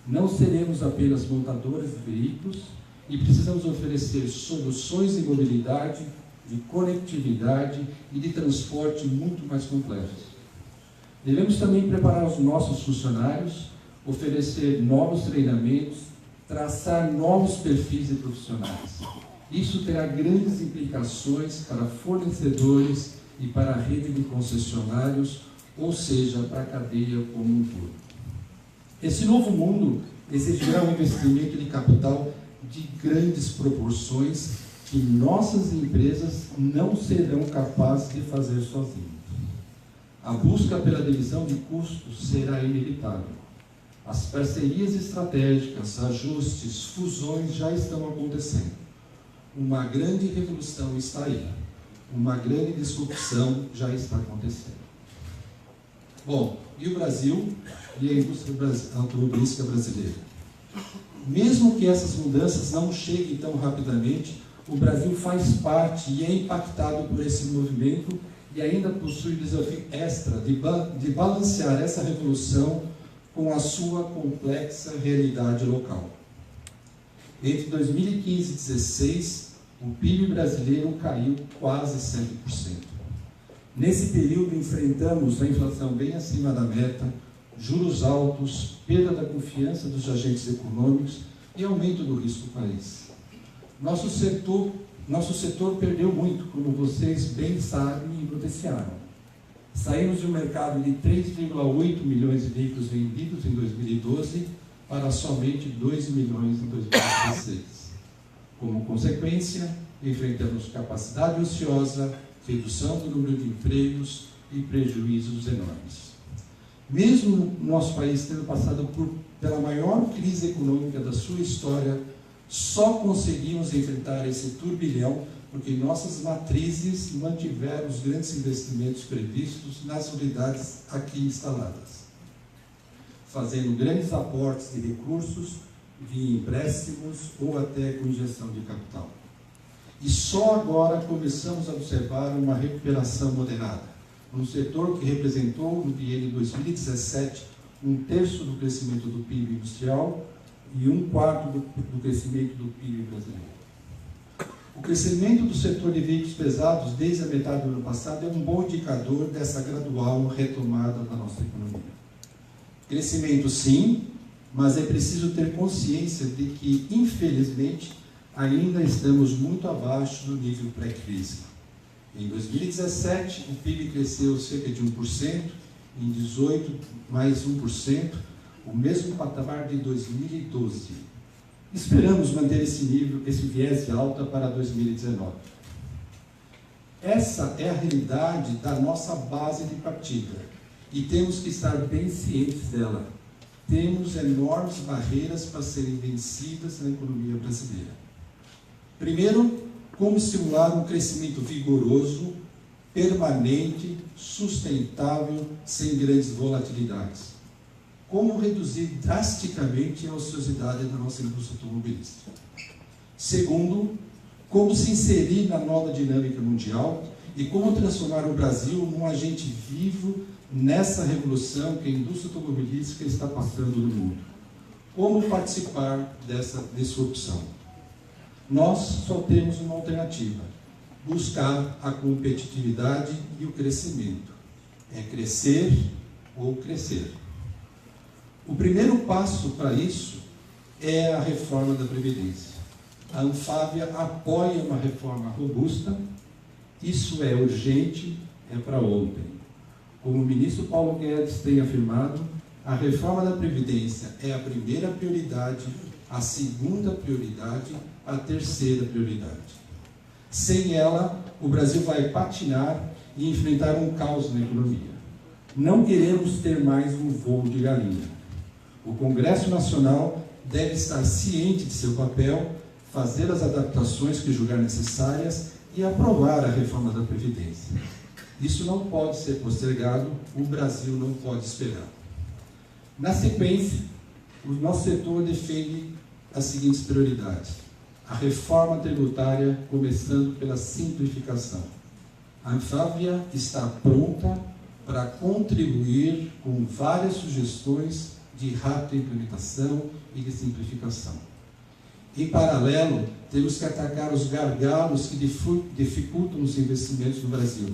Não seremos apenas montadores de veículos e precisamos oferecer soluções de mobilidade, de conectividade e de transporte muito mais complexos. Devemos também preparar os nossos funcionários, oferecer novos treinamentos, traçar novos perfis de profissionais. Isso terá grandes implicações para fornecedores e para a rede de concessionários, ou seja, para a cadeia como um todo. Esse novo mundo exigirá um investimento de capital de grandes proporções que nossas empresas não serão capazes de fazer sozinhas. A busca pela divisão de custos será inevitável. As parcerias estratégicas, ajustes, fusões já estão acontecendo. Uma grande revolução está aí. Uma grande disrupção já está acontecendo. Bom, e o Brasil e a indústria automobilística brasileira? Mesmo que essas mudanças não cheguem tão rapidamente, o Brasil faz parte e é impactado por esse movimento e ainda possui o desafio extra de balancear essa revolução com a sua complexa realidade local. Entre 2015 e 2016, o PIB brasileiro caiu quase 7%. Nesse período, enfrentamos a inflação bem acima da meta, juros altos, perda da confiança dos agentes econômicos e aumento do risco do país. Nosso setor perdeu muito, como vocês bem sabem e noticiaram. Saímos de um mercado de 3,8 milhões de veículos vendidos em 2012 para somente 2 milhões em 2016. Como consequência, enfrentamos capacidade ociosa, redução do número de empregos e prejuízos enormes. Mesmo nosso país tendo passado pela maior crise econômica da sua história, só conseguimos enfrentar esse turbilhão porque nossas matrizes mantiveram os grandes investimentos previstos nas unidades aqui instaladas, fazendo grandes aportes de recursos via empréstimos ou até com injeção de capital. E só agora começamos a observar uma recuperação moderada, num setor que representou no biênio 2017 1/3 do crescimento do PIB industrial e 1/4 do crescimento do PIB brasileiro. O crescimento do setor de veículos pesados desde a metade do ano passado é um bom indicador dessa gradual retomada da nossa economia. Crescimento sim, mas é preciso ter consciência de que, infelizmente, ainda estamos muito abaixo do nível pré-crise. Em 2017, o PIB cresceu cerca de 1%, em 2018, mais 1%, o mesmo patamar de 2012. Esperamos manter esse nível, esse viés de alta para 2019. Essa é a realidade da nossa base de partida e temos que estar bem cientes dela. Temos enormes barreiras para serem vencidas na economia brasileira. Primeiro, como estimular um crescimento vigoroso, permanente, sustentável, sem grandes volatilidades. Como reduzir drasticamente a ociosidade da nossa indústria automobilística. Segundo, como se inserir na nova dinâmica mundial e como transformar o Brasil num agente vivo nessa revolução que a indústria automobilística está passando no mundo. Como participar dessa disrupção? Nós só temos uma alternativa: buscar a competitividade e o crescimento. É crescer ou crescer. O primeiro passo para isso é a reforma da Previdência. A Anfávia apoia uma reforma robusta, isso é urgente, é para ontem. Como o ministro Paulo Guedes tem afirmado, a reforma da Previdência é a primeira prioridade, a segunda prioridade, a terceira prioridade. Sem ela, o Brasil vai patinar e enfrentar um caos na economia. Não queremos ter mais um voo de galinha. O Congresso Nacional deve estar ciente de seu papel, fazer as adaptações que julgar necessárias e aprovar a reforma da Previdência. Isso não pode ser postergado, o Brasil não pode esperar. Na sequência, o nosso setor defende as seguintes prioridades. A reforma tributária, começando pela simplificação. A Anfávia está pronta para contribuir com várias sugestões de rápida implementação e de simplificação. Em paralelo, temos que atacar os gargalos que dificultam os investimentos no Brasil.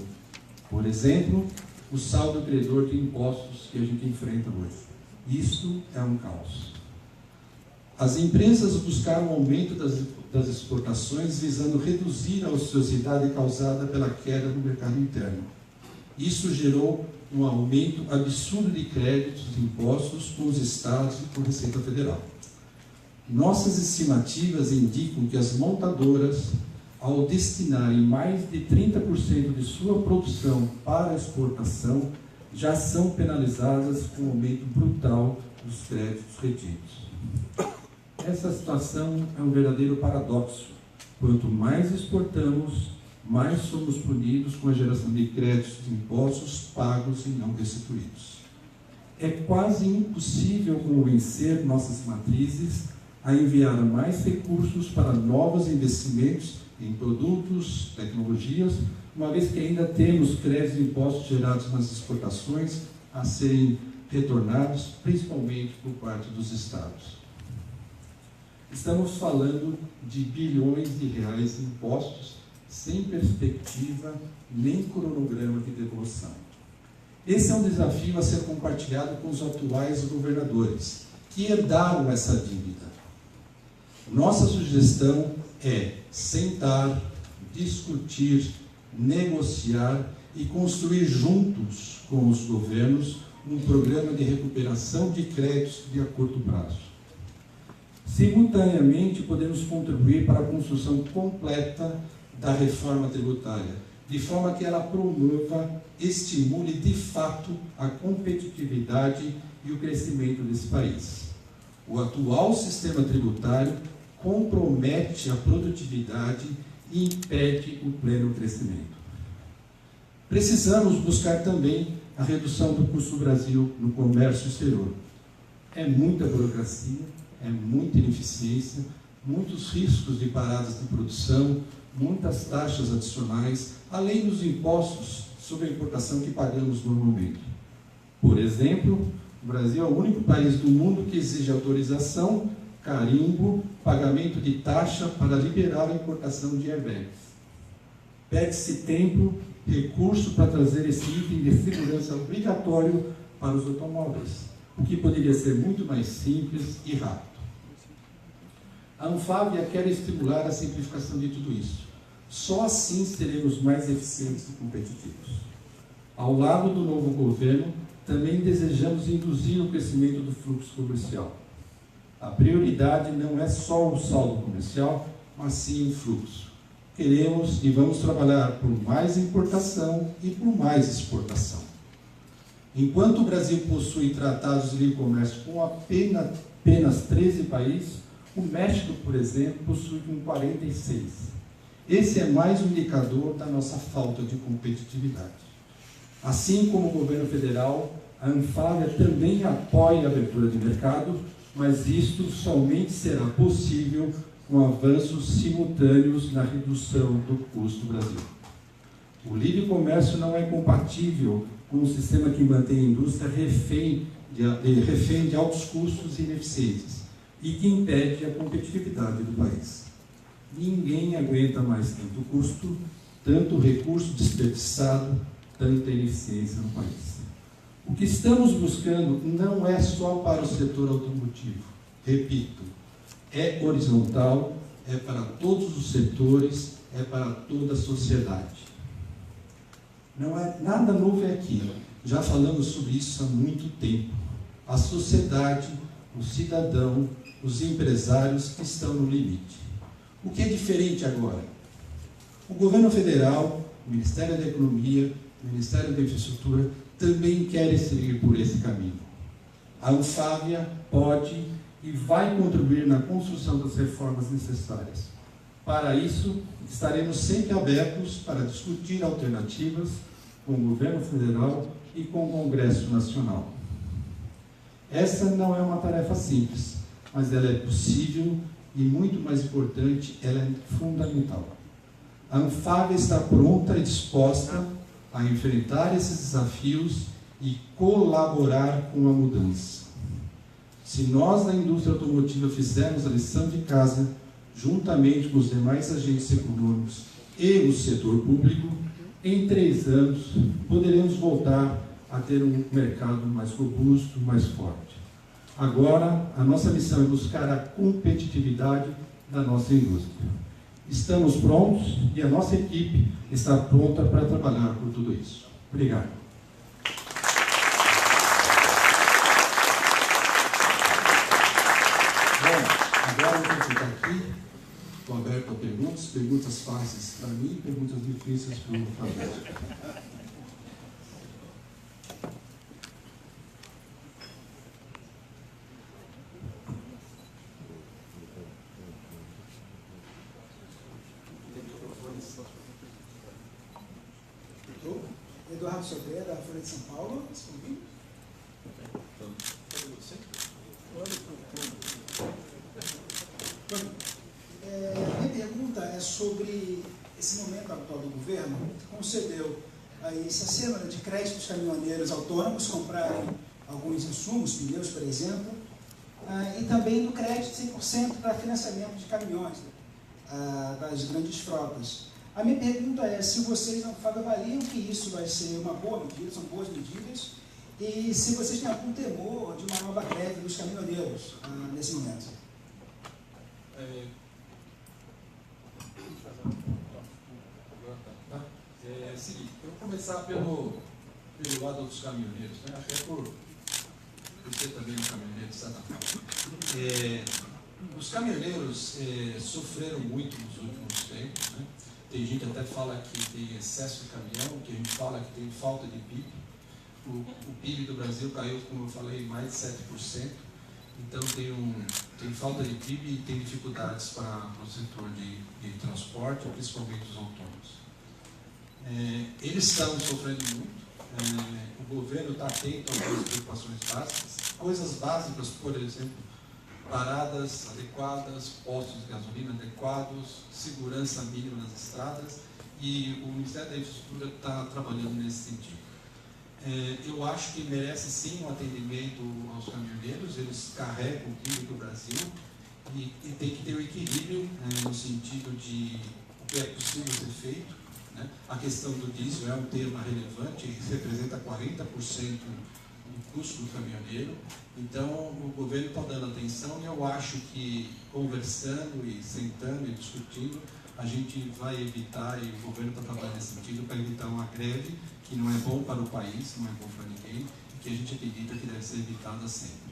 Por exemplo, o saldo credor de impostos que a gente enfrenta hoje. Isso é um caos. As empresas buscaram um aumento das exportações visando reduzir a ociosidade causada pela queda no mercado interno. Isso gerou um aumento absurdo de créditos e impostos com os estados e com a Receita Federal. Nossas estimativas indicam que as montadoras, ao destinarem mais de 30% de sua produção para a exportação, já são penalizadas com um aumento brutal dos créditos retidos. Essa situação é um verdadeiro paradoxo. Quanto mais exportamos, mais somos punidos com a geração de créditos de impostos pagos e não restituídos. É quase impossível convencer nossas matrizes a enviar mais recursos para novos investimentos em produtos, tecnologias, uma vez que ainda temos créditos de impostos gerados nas exportações a serem retornados, principalmente por parte dos estados. Estamos falando de bilhões de reais em impostos, sem perspectiva nem cronograma de devolução. Esse é um desafio a ser compartilhado com os atuais governadores, que herdaram essa dívida. Nossa sugestão é sentar, discutir, negociar e construir juntos com os governos um programa de recuperação de créditos de curto prazo. Simultaneamente, podemos contribuir para a construção completa da reforma tributária, de forma que ela promova, estimule de fato a competitividade e o crescimento desse país. O atual sistema tributário compromete a produtividade e impede o pleno crescimento. Precisamos buscar também a redução do custo do Brasil no comércio exterior. É muita burocracia, é muita ineficiência, muitos riscos de paradas de produção, muitas taxas adicionais, além dos impostos sobre a importação que pagamos normalmente. Por exemplo, o Brasil é o único país do mundo que exige autorização, carimbo, pagamento de taxa para liberar a importação de airbags. Pede-se tempo, recurso para trazer esse item de segurança obrigatório para os automóveis, o que poderia ser muito mais simples e rápido. A Anfávia quer estimular a simplificação de tudo isso. Só assim seremos mais eficientes e competitivos. Ao lado do novo governo, também desejamos induzir o crescimento do fluxo comercial. A prioridade não é só o saldo comercial, mas sim o fluxo. Queremos e vamos trabalhar por mais importação e por mais exportação. Enquanto o Brasil possui tratados de livre comércio com apenas 13 países, o México, por exemplo, possui com 46. Esse é mais um indicador da nossa falta de competitividade. Assim como o governo federal, a Anfávia também apoia a abertura de mercado, mas isto somente será possível com avanços simultâneos na redução do custo do Brasil. O livre comércio não é compatível com um sistema que mantém a indústria refém de altos custos e ineficientes e que impede a competitividade do país. Ninguém aguenta mais tanto custo, tanto recurso desperdiçado, tanta ineficiência no país. O que estamos buscando não é só para o setor automotivo. Repito, é horizontal, é para todos os setores, é para toda a sociedade. Não é nada novo aqui. Já falamos sobre isso há muito tempo. A sociedade, o cidadão, os empresários estão no limite. O que é diferente agora? O governo federal, o Ministério da Economia, o Ministério da Infraestrutura também querem seguir por esse caminho. A Anfávia pode e vai contribuir na construção das reformas necessárias. Para isso, estaremos sempre abertos para discutir alternativas com o governo federal e com o Congresso Nacional. Essa não é uma tarefa simples, mas ela é possível e, muito mais importante, ela é fundamental. A Anfávia está pronta e disposta a enfrentar esses desafios e colaborar com a mudança. Se nós, da indústria automotiva, fizermos a lição de casa, juntamente com os demais agentes econômicos e o setor público, em 3 anos poderemos voltar a ter um mercado mais robusto, mais forte. Agora, a nossa missão é buscar a competitividade da nossa indústria. Estamos prontos e a nossa equipe está pronta para trabalhar por tudo isso. Obrigado. Bom, agora eu vou ficar aqui, estou aberto a perguntas fáceis para mim e perguntas difíceis para o Fabrício. Eduardo Sobreira, da Folha de São Paulo. Minha pergunta é sobre esse momento atual do governo, que concedeu aí essa semana de crédito dos caminhoneiros autônomos comprarem alguns insumos, pneus, por exemplo, e também do crédito 100% para financiamento de caminhões das grandes frotas. A minha pergunta é se vocês não avaliam que isso vai ser uma boa medida, são boas medidas, e se vocês têm algum temor de uma nova greve dos caminhoneiros nesse momento. Seguinte, eu vou começar pelo lado dos caminhoneiros, né? Até por ser também um caminhoneiro de certa forma. Os caminhoneiros sofreram muito nos últimos tempos, né? Tem gente que até fala que tem excesso de caminhão, que a gente fala que tem falta de PIB. O PIB do Brasil caiu, como eu falei, mais de 7%. Então tem falta de PIB e tem dificuldades para o setor de transporte, principalmente os autônomos. Eles estão sofrendo muito. O governo está atento a algumas preocupações básicas. Coisas básicas, por exemplo, paradas adequadas, postos de gasolina adequados, segurança mínima nas estradas, e o Ministério da Infraestrutura está trabalhando nesse sentido. Eu acho que merece sim um atendimento aos caminhoneiros, eles carregam o PIB do Brasil e tem que ter um equilíbrio no sentido de o que é possível ser feito, né? A questão do diesel é um tema relevante, representa 40% do custo do caminhoneiro. Então, o governo está dando atenção e eu acho que conversando e sentando e discutindo, a gente vai evitar, e o governo está trabalhando nesse sentido, para evitar uma greve que não é bom para o país, não é bom para ninguém, e que a gente acredita que deve ser evitada sempre.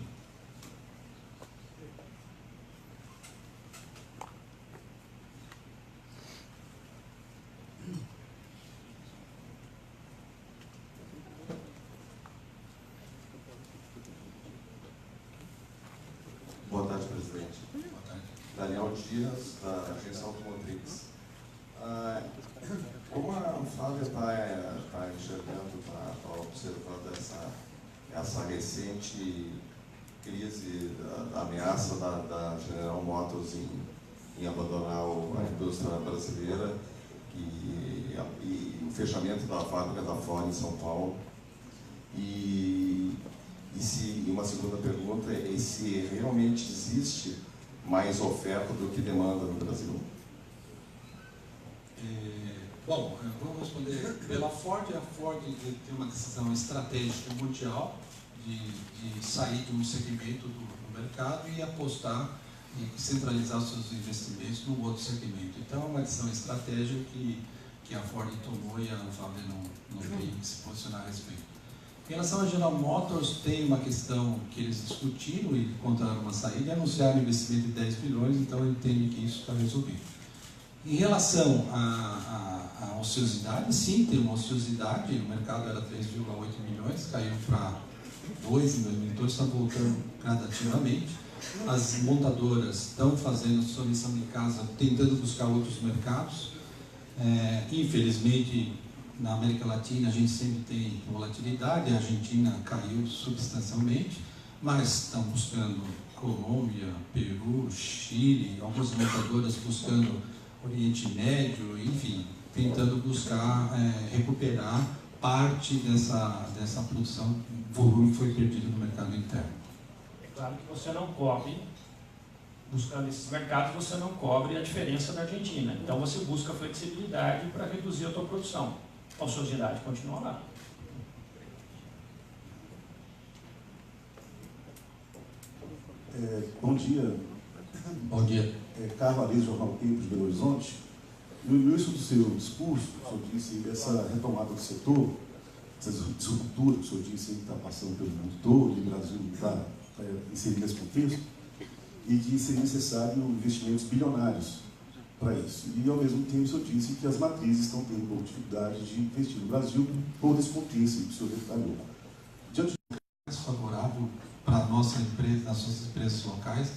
Boa tarde, presidente. Boa tarde. Daniel Dias, da Agência Automotriz. Como a Anfávia está enxergando, está observando essa recente crise, da ameaça da General Motors em abandonar a indústria brasileira e o fechamento da fábrica da Ford em São Paulo? E uma segunda pergunta é se realmente existe mais oferta do que demanda no Brasil. Bom, vamos responder pela Ford. A Ford tem uma decisão estratégica mundial de sair de um segmento do mercado e apostar e centralizar os seus investimentos num outro segmento. Então, é uma decisão estratégica que a Ford tomou e a Anfávia não tem que se posicionar a respeito. Em relação à General Motors, tem uma questão que eles discutiram e encontraram uma saída e anunciaram um investimento de 10 bilhões, então eu entendo que isso está resolvido. Em relação à ociosidade, sim, tem uma ociosidade, o mercado era 3,8 milhões, caiu para 2 em 2012, está voltando gradativamente. As montadoras estão fazendo sua lição de casa, tentando buscar outros mercados. Infelizmente, na América Latina a gente sempre tem volatilidade, a Argentina caiu substancialmente, mas estão buscando Colômbia, Peru, Chile, algumas montadoras buscando Oriente Médio, enfim, tentando buscar recuperar parte dessa produção, volume que foi perdido no mercado interno. É claro que você não cobre, buscando esses mercados, você não cobre a diferença da Argentina. Então você busca flexibilidade para reduzir a sua produção. A sociedade continua lá. Bom dia. Bom dia. Carvalho, Jornal Tempos, Belo Horizonte. No início do seu discurso, o senhor disse essa retomada do setor, essa disruptura que o senhor disse que está passando pelo mundo todo, e o Brasil está inserido nesse contexto, e que seria necessário investimentos bilionários para isso. E, ao mesmo tempo, o senhor disse que as matrizes estão tendo pouca dificuldade de investir no Brasil por esse contexto que o senhor detalhou. Diante Mais favorável para a nossa empresa, as nossas empresas locais,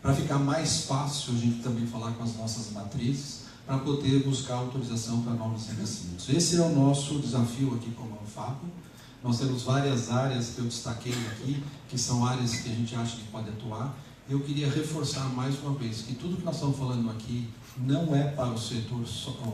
para ficar mais fácil a gente também falar com as nossas matrizes, para poder buscar autorização para novos investimentos. Esse é o nosso desafio aqui como Anfavea. Nós temos várias áreas que eu destaquei aqui, que são áreas que a gente acha que pode atuar. Eu queria reforçar mais uma vez que tudo que nós estamos falando aqui não é para o setor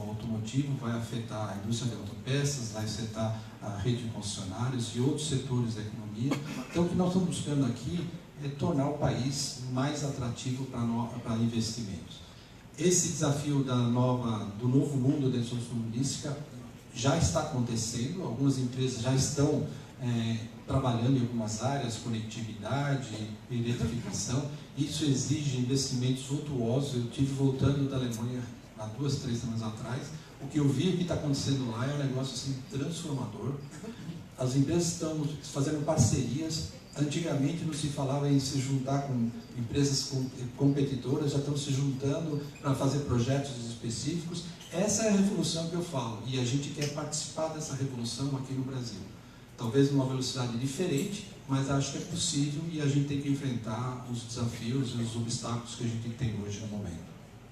automotivo, vai afetar a indústria de autopeças, vai afetar a rede de concessionários e outros setores da economia. Então, o que nós estamos buscando aqui é tornar o país mais atrativo para investimentos. Esse desafio do novo mundo da indústria automobilística já está acontecendo, algumas empresas já estão trabalhando em algumas áreas, conectividade, eletrificação. Isso exige investimentos suntuosos. Eu estive voltando da Alemanha há 2, 3 semanas atrás. O que eu vi, o que está acontecendo lá é um negócio assim, transformador. As empresas estão fazendo parcerias. Antigamente não se falava em se juntar com empresas competidoras, já estão se juntando para fazer projetos específicos. Essa é a revolução que eu falo, e a gente quer participar dessa revolução aqui no Brasil. Talvez numa velocidade diferente, mas acho que é possível e a gente tem que enfrentar os desafios e os obstáculos que a gente tem hoje no momento.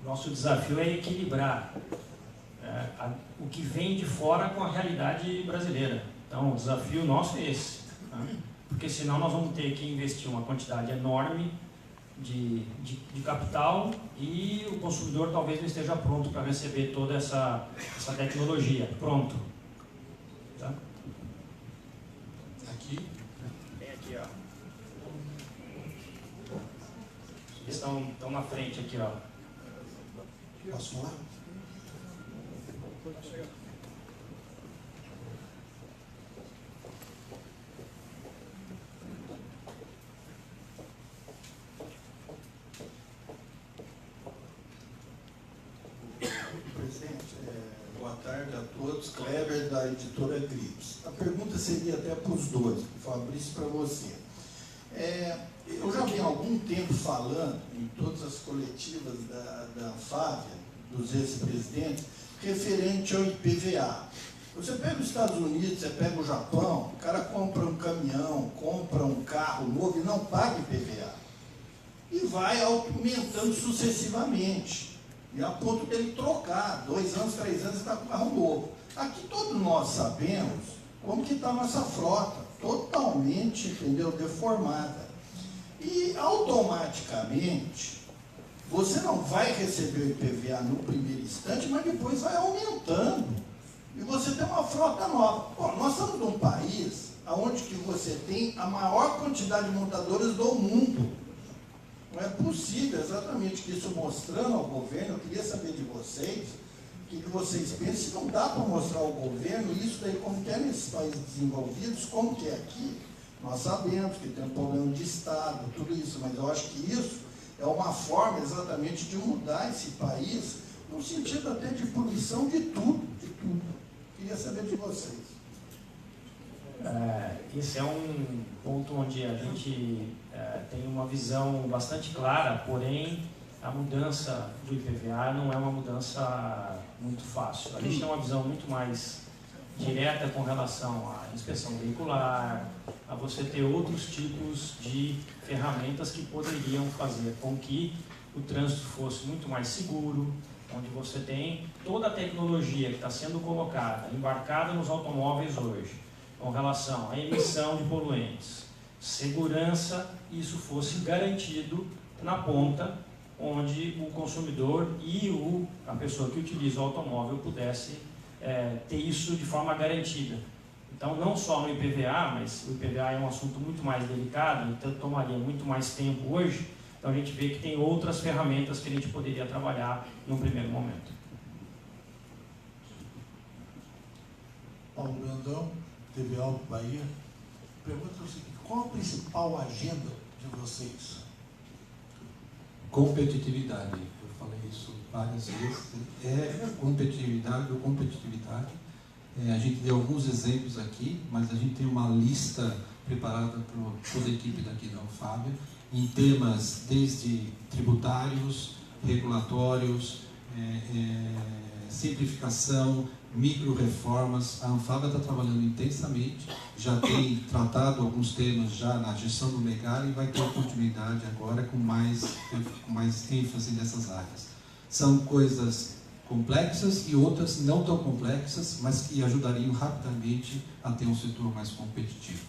Nosso desafio é equilibrar o que vem de fora com a realidade brasileira. Então, o desafio nosso é esse. Né? Porque senão nós vamos ter que investir uma quantidade enorme de capital e o consumidor talvez não esteja pronto para receber toda essa tecnologia. Pronto. Tá? Aqui. Vem aqui, ó. Eles estão na frente aqui, ó. Posso falar? Boa tarde a todos. Kleber, da editora Grips. A pergunta seria até para os dois, Fabrício, para você. Eu já venho há algum tempo falando, em todas as coletivas da Anfavea, dos ex-presidentes, referente ao IPVA. Você pega os Estados Unidos, você pega o Japão, o cara compra um caminhão, compra um carro novo e não paga IPVA. E vai aumentando sucessivamente. E a ponto dele trocar, 2 anos, 3 anos, está com carro novo. Aqui todos nós sabemos como que está a nossa frota, totalmente, entendeu, deformada. E automaticamente, você não vai receber o IPVA no primeiro instante, mas depois vai aumentando. E você tem uma frota nova. Bom, nós estamos num país onde que você tem a maior quantidade de montadoras do mundo. Não é possível exatamente que isso mostrando ao governo, eu queria saber de vocês, o que vocês pensam, se não dá para mostrar ao governo isso daí como que é nesses países desenvolvidos, como que é aqui. Nós sabemos que tem um problema de Estado, tudo isso, mas eu acho que isso é uma forma exatamente de mudar esse país, no sentido até de poluição de tudo, de tudo. Queria saber de vocês. Esse é um ponto onde a gente tem uma visão bastante clara, porém a mudança do IPVA não é uma mudança muito fácil. A gente tem uma visão muito mais direta com relação à inspeção veicular, a você ter outros tipos de ferramentas que poderiam fazer com que o trânsito fosse muito mais seguro, onde você tem toda a tecnologia que está sendo colocada, embarcada nos automóveis hoje, com relação à emissão de poluentes, segurança, isso fosse garantido na ponta, onde o consumidor e a pessoa que utiliza o automóvel pudesse ter isso de forma garantida. Então, não só no IPVA, mas o IPVA é um assunto muito mais delicado, então tomaria muito mais tempo hoje. Então, a gente vê que tem outras ferramentas que a gente poderia trabalhar no primeiro momento. Paulo Brandão, TV Alto Bahia. Pergunta o seguinte: qual a principal agenda de vocês? Competitividade. Eu falei isso várias vezes. É competitividade ou competitividade. A gente deu alguns exemplos aqui, mas a gente tem uma lista preparada por toda a equipe daqui da Anfávia, em temas desde tributários, regulatórios, simplificação, micro-reformas. A Anfávia está trabalhando intensamente, já tem tratado alguns temas já na gestão do Megali e vai ter continuidade agora com mais ênfase nessas áreas. São coisas complexas e outras não tão complexas, mas que ajudariam rapidamente a ter um setor mais competitivo.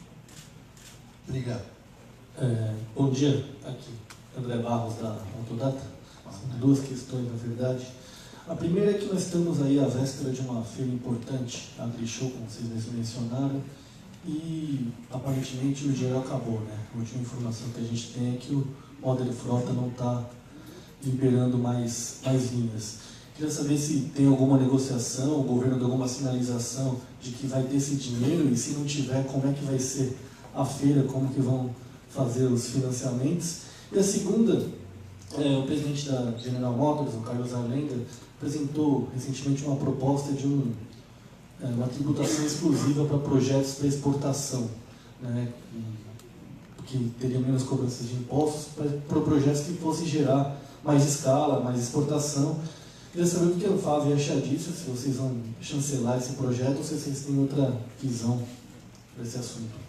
Obrigado. Bom dia, aqui André Barros da Autodata. São duas questões, na verdade. A primeira é que nós estamos aí à véspera de uma feira importante, a AgriShow, como vocês mencionaram, e aparentemente o dinheiro acabou, né? A última informação que a gente tem é que o Model Frota não está liberando mais linhas. Queria saber se tem alguma negociação, o governo deu alguma sinalização de que vai ter esse dinheiro, e se não tiver, como é que vai ser a feira, como que vão fazer os financiamentos. E a segunda, o presidente da General Motors, o Carlos Arlenga, apresentou recentemente uma proposta de uma tributação exclusiva para projetos para exportação, né, que teria menos cobranças de impostos para projetos que fossem gerar mais escala, mais exportação. Queria saber o que a Anfávia acha disso, se vocês vão chancelar esse projeto ou se vocês têm outra visão para esse assunto.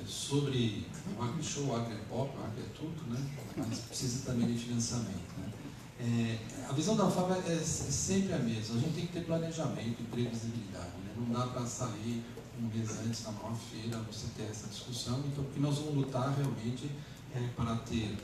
Sobre o AgriShow, o AgriPop, o Agri é tudo, né? Mas precisa também de financiamento, né? A visão da Anfávia é sempre a mesma. A gente tem que ter planejamento e previsibilidade, né? Não dá para sair um mês antes da maior feira, você ter essa discussão. Então, o que nós vamos lutar realmente é para ter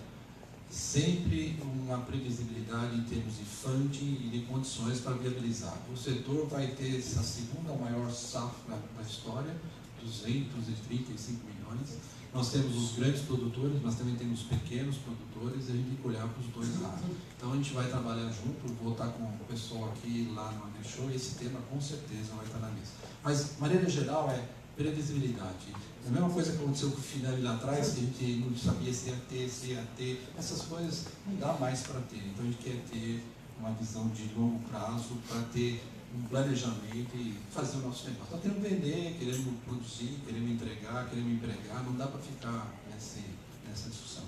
sempre uma previsibilidade em termos de funding e de condições para viabilizar. O setor vai ter essa segunda maior safra da história, 235 milhões. Nós temos os grandes produtores, mas também temos os pequenos produtores, e a gente tem que olhar para os dois lados. Então a gente vai trabalhar junto, vou estar com o pessoal aqui lá no AgriShow, e esse tema com certeza vai estar na mesa. Mas, de maneira geral, é previsibilidade. A mesma coisa que aconteceu com o Finale lá atrás, que a gente não sabia se ia ter, essas coisas não dá mais para ter. Então a gente quer ter uma visão de longo prazo para ter um planejamento e fazer o nosso negócio. Nós queremos vender, queremos produzir, queremos entregar, queremos empregar, não dá para ficar nessa discussão.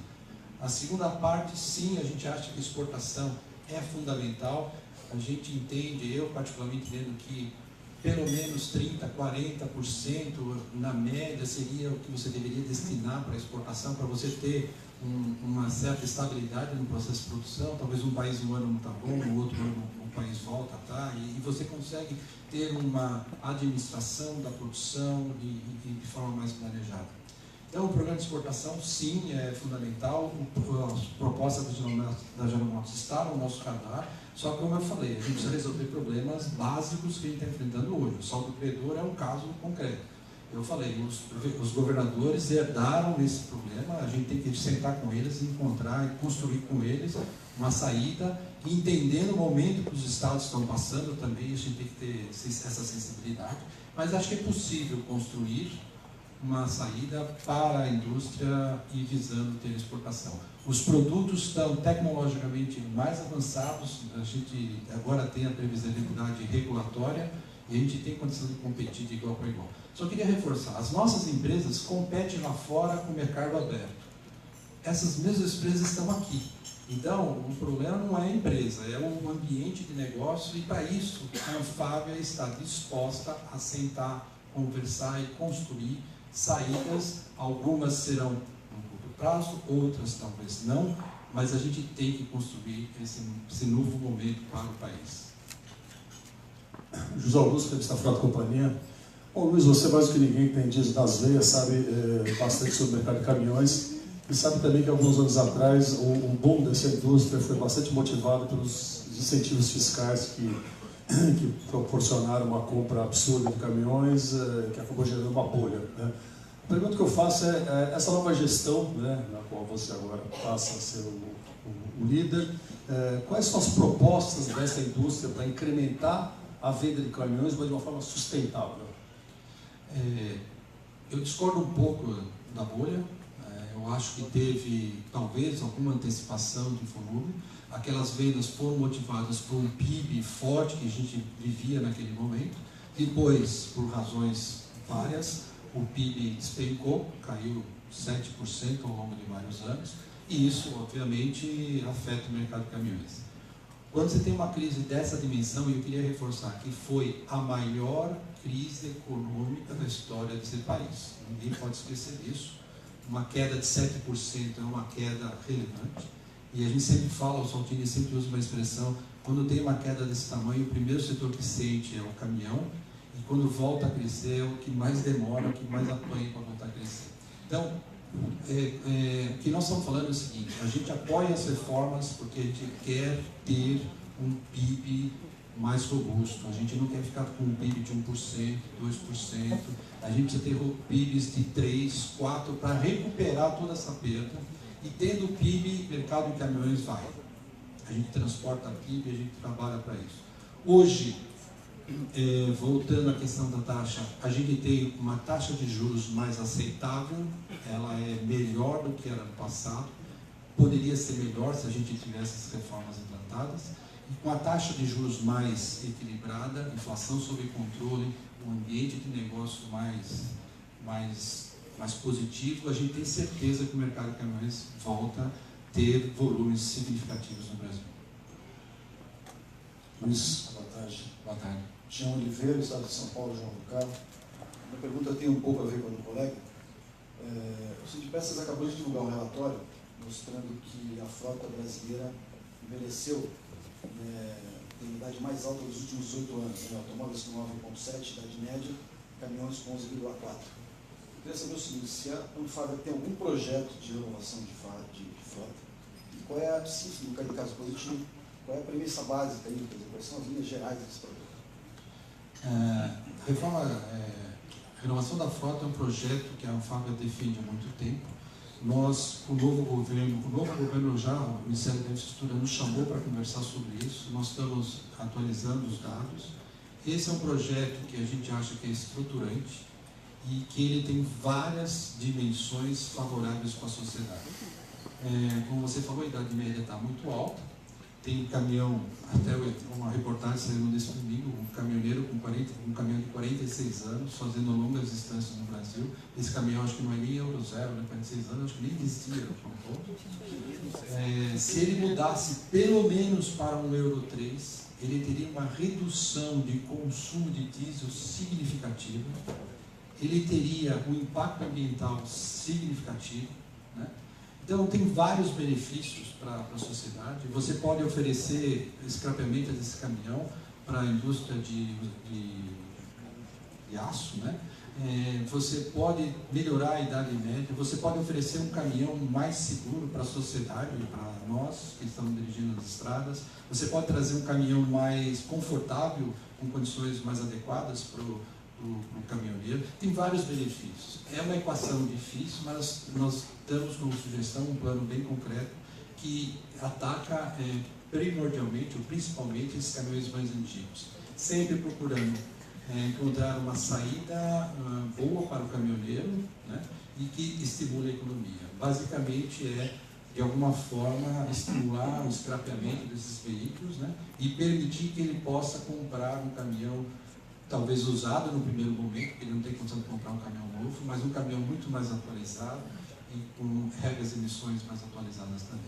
A segunda parte, sim, a gente acha que exportação é fundamental. A gente entende, eu particularmente entendo que pelo menos 30%, 40% na média seria o que você deveria destinar para a exportação, para você ter uma certa estabilidade no processo de produção. Talvez um país um ano não está bom, no outro ano o país volta, tá? E você consegue ter uma administração da produção de forma mais planejada. Então, o programa de exportação, sim, é fundamental. As propostas da General Motors estão no nosso radar. Só que, como eu falei, a gente precisa resolver problemas básicos que a gente está enfrentando hoje. O saldo credor é um caso concreto. Eu falei, os governadores herdaram esse problema, a gente tem que sentar com eles, encontrar e construir com eles uma saída, entendendo o momento que os estados estão passando também, a gente tem que ter essa sensibilidade. Mas acho que é possível construir uma saída para a indústria e visando ter exportação. Os produtos estão tecnologicamente mais avançados, a gente agora tem a previsibilidade regulatória e a gente tem condição de competir de igual para igual. Só queria reforçar, as nossas empresas competem lá fora com o mercado aberto. Essas mesmas empresas estão aqui. Então, o problema não é a empresa, é o ambiente de negócio, e para isso a Anfávia está disposta a sentar, conversar e construir saídas, algumas serão no curto prazo, outras talvez não, mas a gente tem que construir esse novo momento para o país. José Augusto, revista Frota Companhia. Bom, Luiz, você mais do que ninguém tem dias nas veias, sabe bastante sobre o mercado de caminhões e sabe também que alguns anos atrás o boom dessa indústria foi bastante motivado pelos incentivos fiscais que proporcionaram uma compra absurda de caminhões, que acabou gerando uma bolha, né? A pergunta que eu faço é essa nova gestão, né, na qual você agora passa a ser o líder, quais são as propostas dessa indústria para incrementar a venda de caminhões, mas de uma forma sustentável? Eu discordo um pouco da bolha. Eu acho que teve, talvez, alguma antecipação de volume. Aquelas vendas foram motivadas por um PIB forte que a gente vivia naquele momento. Depois, por razões várias, o PIB despencou, caiu 7% ao longo de vários anos. E isso, obviamente, afeta o mercado de caminhões. Quando você tem uma crise dessa dimensão, e eu queria reforçar que foi a maior crise econômica da história desse país. Ninguém pode esquecer disso. Uma queda de 7% é uma queda relevante. E a gente sempre fala, o Saltini sempre usa uma expressão, quando tem uma queda desse tamanho, o primeiro setor que sente é o caminhão, e quando volta a crescer é o que mais demora, o que mais apanha para voltar a crescer. Então, o que nós estamos falando é o seguinte: a gente apoia as reformas porque a gente quer ter um PIB mais robusto, a gente não quer ficar com um PIB de 1%, 2%, a gente precisa ter PIBs de 3%, 4% para recuperar toda essa perda, e tendo PIB, mercado de caminhões vai. A gente transporta PIB, a gente trabalha para isso. Hoje, voltando à questão da taxa, a gente tem uma taxa de juros mais aceitável, ela é melhor do que era no passado, poderia ser melhor se a gente tivesse as reformas implantadas, e com a taxa de juros mais equilibrada, inflação sob controle, um ambiente de negócio mais positivo, a gente tem certeza que o mercado de caminhões volta a ter volumes significativos no Brasil. Luiz, boa tarde. Boa tarde. Jean Oliveira, Estado de São Paulo, João do Carmo. Minha pergunta tem um pouco a ver com o colega. O Sindipesas acabou de divulgar um relatório mostrando que a frota brasileira envelheceu, tem a idade mais alta dos últimos 18 anos, automóveis com 9,7, idade média, caminhões com 11,4. Eu queria saber o seguinte: se a Anfávia tem algum projeto de renovação de frota, e qual é, se no caso positivo, qual é a premissa básica aí, quer dizer, quais são as linhas gerais desse projeto? Renovação da frota é um projeto que a Anfávia defende há muito tempo. Nós, o novo governo já, o Ministério da Infraestrutura nos chamou para conversar sobre isso, nós estamos atualizando os dados. Esse é um projeto que a gente acha que é estruturante e que ele tem várias dimensões favoráveis para a sociedade. Como você falou, a idade média está muito alta. Tem um caminhão, até uma reportagem saiu nesse domingo, um caminhoneiro com um caminhão de 46 anos, fazendo longas distâncias no Brasil. Esse caminhão acho que não é nem Euro 0, né? 46 anos, acho que nem existia. Se ele mudasse pelo menos para um Euro 3, ele teria uma redução de consumo de diesel significativa, ele teria um impacto ambiental significativo, né? Então, tem vários benefícios para a sociedade. Você pode oferecer scrapeamento desse caminhão para a indústria de aço, né? Você pode melhorar a idade média, você pode oferecer um caminhão mais seguro para a sociedade, para nós que estamos dirigindo as estradas. Você pode trazer um caminhão mais confortável, com condições mais adequadas para o caminhoneiro. Tem vários benefícios. É uma equação difícil, mas nós damos como sugestão um plano bem concreto que ataca primordialmente, ou principalmente, esses caminhões mais antigos, sempre procurando encontrar uma saída boa para o caminhoneiro, né, e que estimule a economia. Basicamente de alguma forma, estimular o scrapeamento desses veículos, né, e permitir que ele possa comprar um caminhão talvez usado no primeiro momento, porque ele não tem condição de comprar um caminhão novo, mas um caminhão muito mais atualizado e com regras de emissões mais atualizadas também.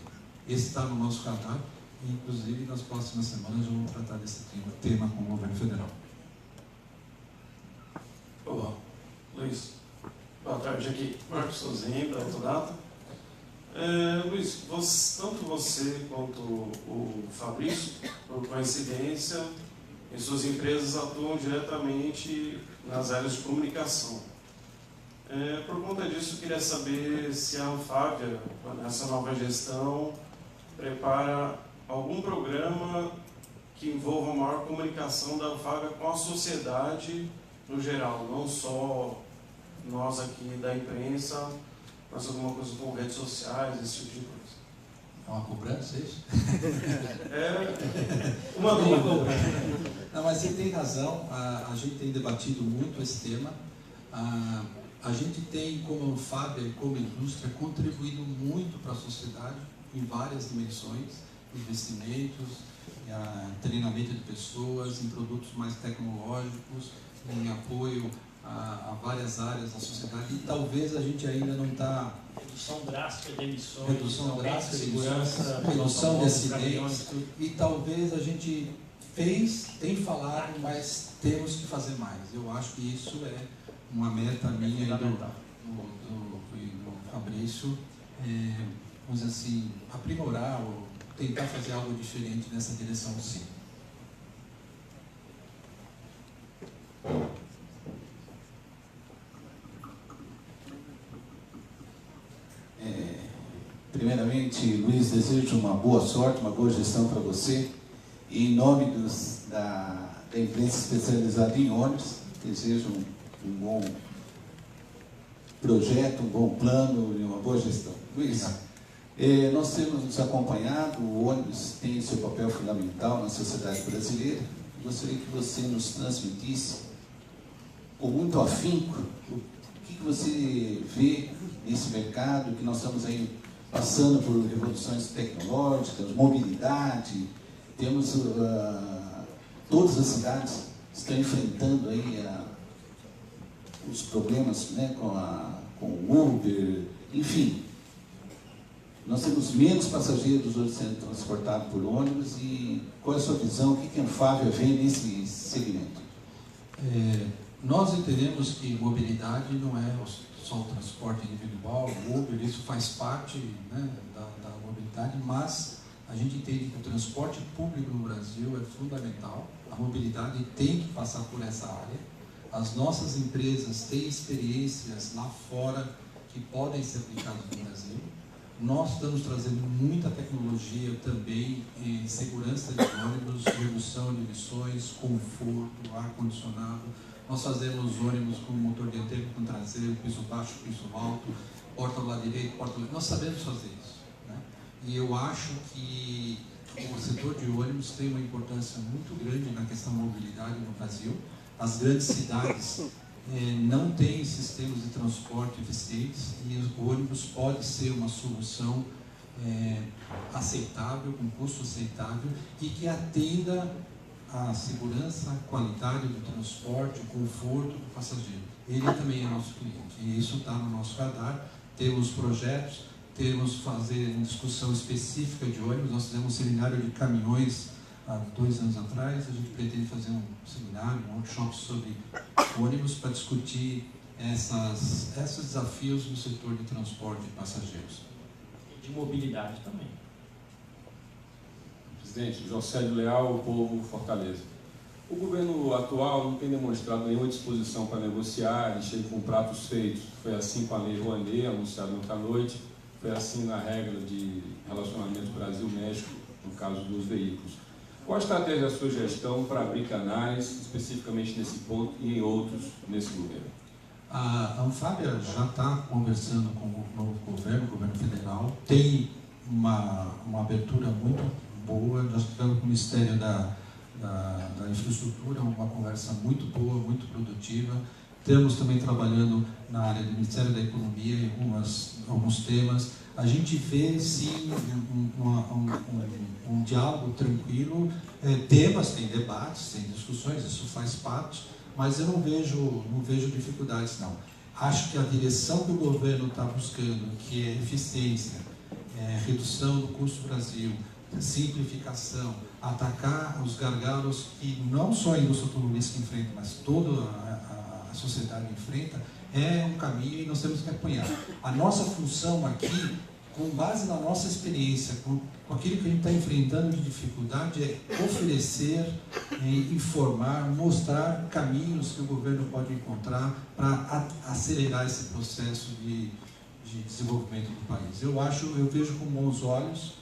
Esse está no nosso radar e, inclusive, nas próximas semanas vamos tratar desse tema com o governo federal. Olá, Luiz. Boa tarde aqui, Marcos Sozinho, da Autodata. Luiz, tanto você quanto o Fabrício, por coincidência, em suas empresas atuam diretamente nas áreas de comunicação. Por conta disso, eu queria saber se a Anfávia, nessa nova gestão, prepara algum programa que envolva a maior comunicação da Anfávia com a sociedade no geral, não só nós aqui da imprensa, mas alguma coisa com redes sociais, esse tipo de coisa. É uma cobrança, é isso? É uma dúvida. Não, mas você tem razão, a gente tem debatido muito esse tema. A gente tem, como Anfávia e como indústria, contribuído muito para a sociedade em várias dimensões, investimentos, treinamento de pessoas, em produtos mais tecnológicos, em apoio a várias áreas da sociedade, e talvez a gente ainda não está... Redução drástica de emissões, redução drástica de segurança, redução de acidentes, e talvez a gente tem falado, mas temos que fazer mais. Eu acho que isso é uma meta minha e do Fabrício, vamos dizer assim, aprimorar ou tentar fazer algo diferente nessa direção, sim. Primeiramente, Luiz, desejo uma boa sorte, uma boa gestão para você. E em nome da imprensa especializada em ônibus, desejo um bom projeto, um bom plano e uma boa gestão. Luiz, nós temos nos acompanhado, o ônibus tem seu papel fundamental na sociedade brasileira. Gostaria que você nos transmitisse, com muito afinco, o que você vê nesse mercado, que nós estamos aí passando por revoluções tecnológicas, mobilidade, temos todas as cidades estão enfrentando aí os problemas, né, com o Uber, enfim. Nós temos menos passageiros hoje sendo transportados por ônibus, e qual é a sua visão, o que a Anfávia vê nesse segmento? Nós entendemos que mobilidade não é só o transporte individual, o Uber, isso faz parte, né, da mobilidade, mas a gente entende que o transporte público no Brasil é fundamental, a mobilidade tem que passar por essa área. As nossas empresas têm experiências lá fora que podem ser aplicadas no Brasil. Nós estamos trazendo muita tecnologia também em segurança de ônibus, redução de emissões, conforto, ar-condicionado. Nós fazemos ônibus com motor dianteiro, com traseiro, piso baixo, piso alto, porta do lado direito, porta do lado... Nós sabemos fazer isso, né? E eu acho que o setor de ônibus tem uma importância muito grande na questão da mobilidade no Brasil. As grandes cidades não têm sistemas de transporte eficientes, e o ônibus pode ser uma solução aceitável, com custo aceitável, e que atenda a segurança, a qualidade do transporte, o conforto do passageiro. Ele também é nosso cliente, e isso está no nosso radar. Temos projetos, temos fazer uma discussão específica de ônibus. Nós fizemos um seminário de caminhões há 2 anos atrás. A gente pretende fazer um seminário, um workshop sobre ônibus para discutir esses desafios no setor de transporte de passageiros. E de mobilidade também. Presidente, Josélio Leal, o Povo Fortaleza. O governo atual não tem demonstrado nenhuma disposição para negociar e chega com pratos feitos. Foi assim com a Lei Rouanet, anunciada ontem à noite, foi assim na regra de relacionamento Brasil-México, no caso dos veículos. Qual a estratégia da sua gestão para abrir canais, especificamente nesse ponto e em outros nesse governo? A Anfávia já está conversando com o novo governo, o governo federal, tem uma abertura muito boa. Nós tivemos com o Ministério da Infraestrutura uma conversa muito boa, muito produtiva. Estamos também trabalhando na área do Ministério da Economia em alguns temas. A gente vê, sim, um diálogo tranquilo, temas, tem debates, tem discussões, isso faz parte, mas eu não vejo dificuldades, não. Acho que a direção que o governo está buscando, que é eficiência, redução do custo do Brasil, simplificação, atacar os gargalos que não só a indústria automobilística enfrenta, mas toda a sociedade enfrenta, é um caminho e nós temos que apoiar. A nossa função aqui, com base na nossa experiência, com aquilo que a gente está enfrentando de dificuldade, é oferecer, informar, mostrar caminhos que o governo pode encontrar para acelerar esse processo de desenvolvimento do país. Eu vejo com bons olhos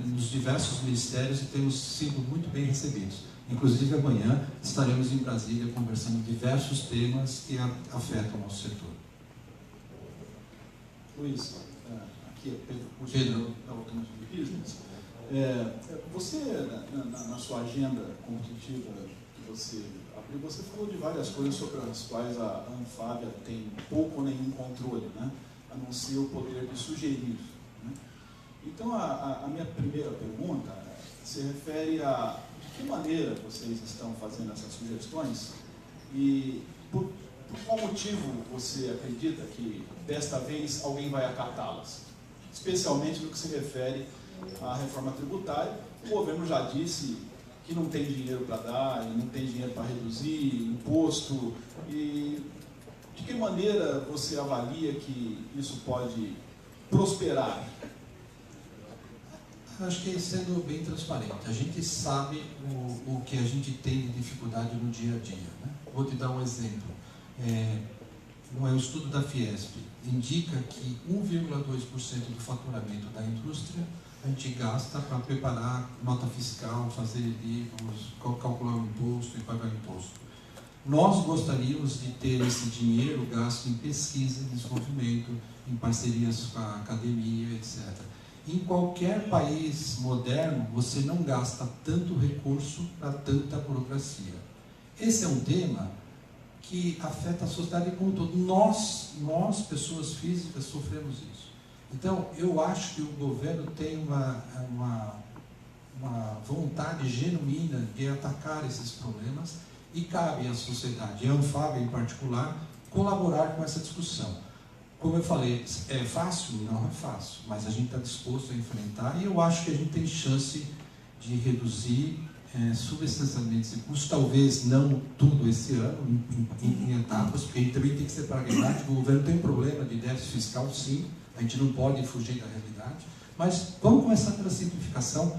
nos diversos ministérios e temos sido muito bem recebidos. Inclusive, amanhã estaremos em Brasília conversando diversos temas que afetam o nosso setor. Luiz, aqui é Pedro Pucci, da Automotive Business. Você, na sua agenda competitiva que você abriu, você falou de várias coisas sobre as quais a Anfávia tem pouco ou nenhum controle, né? A não ser o poder de sugerir. Né? Então, a minha primeira pergunta se refere a de que maneira vocês estão fazendo essas sugestões e por qual motivo você acredita que desta vez alguém vai acatá-las? Especialmente no que se refere à reforma tributária. O governo já disse que não tem dinheiro para dar, não tem dinheiro para reduzir imposto. E de que maneira você avalia que isso pode prosperar? Acho que sendo bem transparente. A gente sabe o que a gente tem de dificuldade no dia a dia. Né? Vou te dar um exemplo. Um estudo da Fiesp indica que 1,2% do faturamento da indústria a gente gasta para preparar nota fiscal, fazer livros, calcular o imposto e pagar o imposto. Nós gostaríamos de ter esse dinheiro gasto em pesquisa e desenvolvimento, em parcerias com a academia, etc. Em qualquer país moderno, você não gasta tanto recurso para tanta burocracia. Esse é um tema que afeta a sociedade como um todo. Nós, pessoas físicas, sofremos isso. Então, eu acho que o governo tem uma vontade genuína de atacar esses problemas e cabe à sociedade, e à Anfávia em particular, colaborar com essa discussão. Como eu falei, é fácil? Não é fácil, mas a gente está disposto a enfrentar e eu acho que a gente tem chance de reduzir substancialmente esse custo, talvez não tudo esse ano, em etapas, porque a gente também tem que ser pragmático. O governo tem um problema de déficit fiscal, sim, a gente não pode fugir da realidade, mas vamos começar pela simplificação.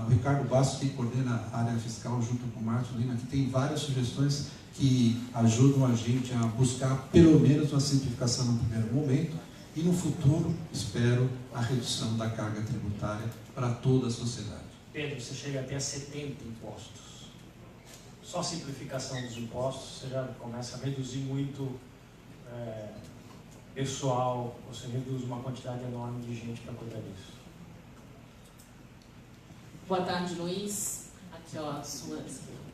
O Ricardo Bastos, que coordena a área fiscal junto com o Márcio Lima, que tem várias sugestões que ajudam a gente a buscar pelo menos uma simplificação no primeiro momento e no futuro, espero, a redução da carga tributária para toda a sociedade. Pedro, você chega até a 70 impostos. Só a simplificação dos impostos, você já começa a reduzir muito pessoal, você reduz uma quantidade enorme de gente para cuidar disso. Boa tarde, Luiz. Aqui, ó, sua...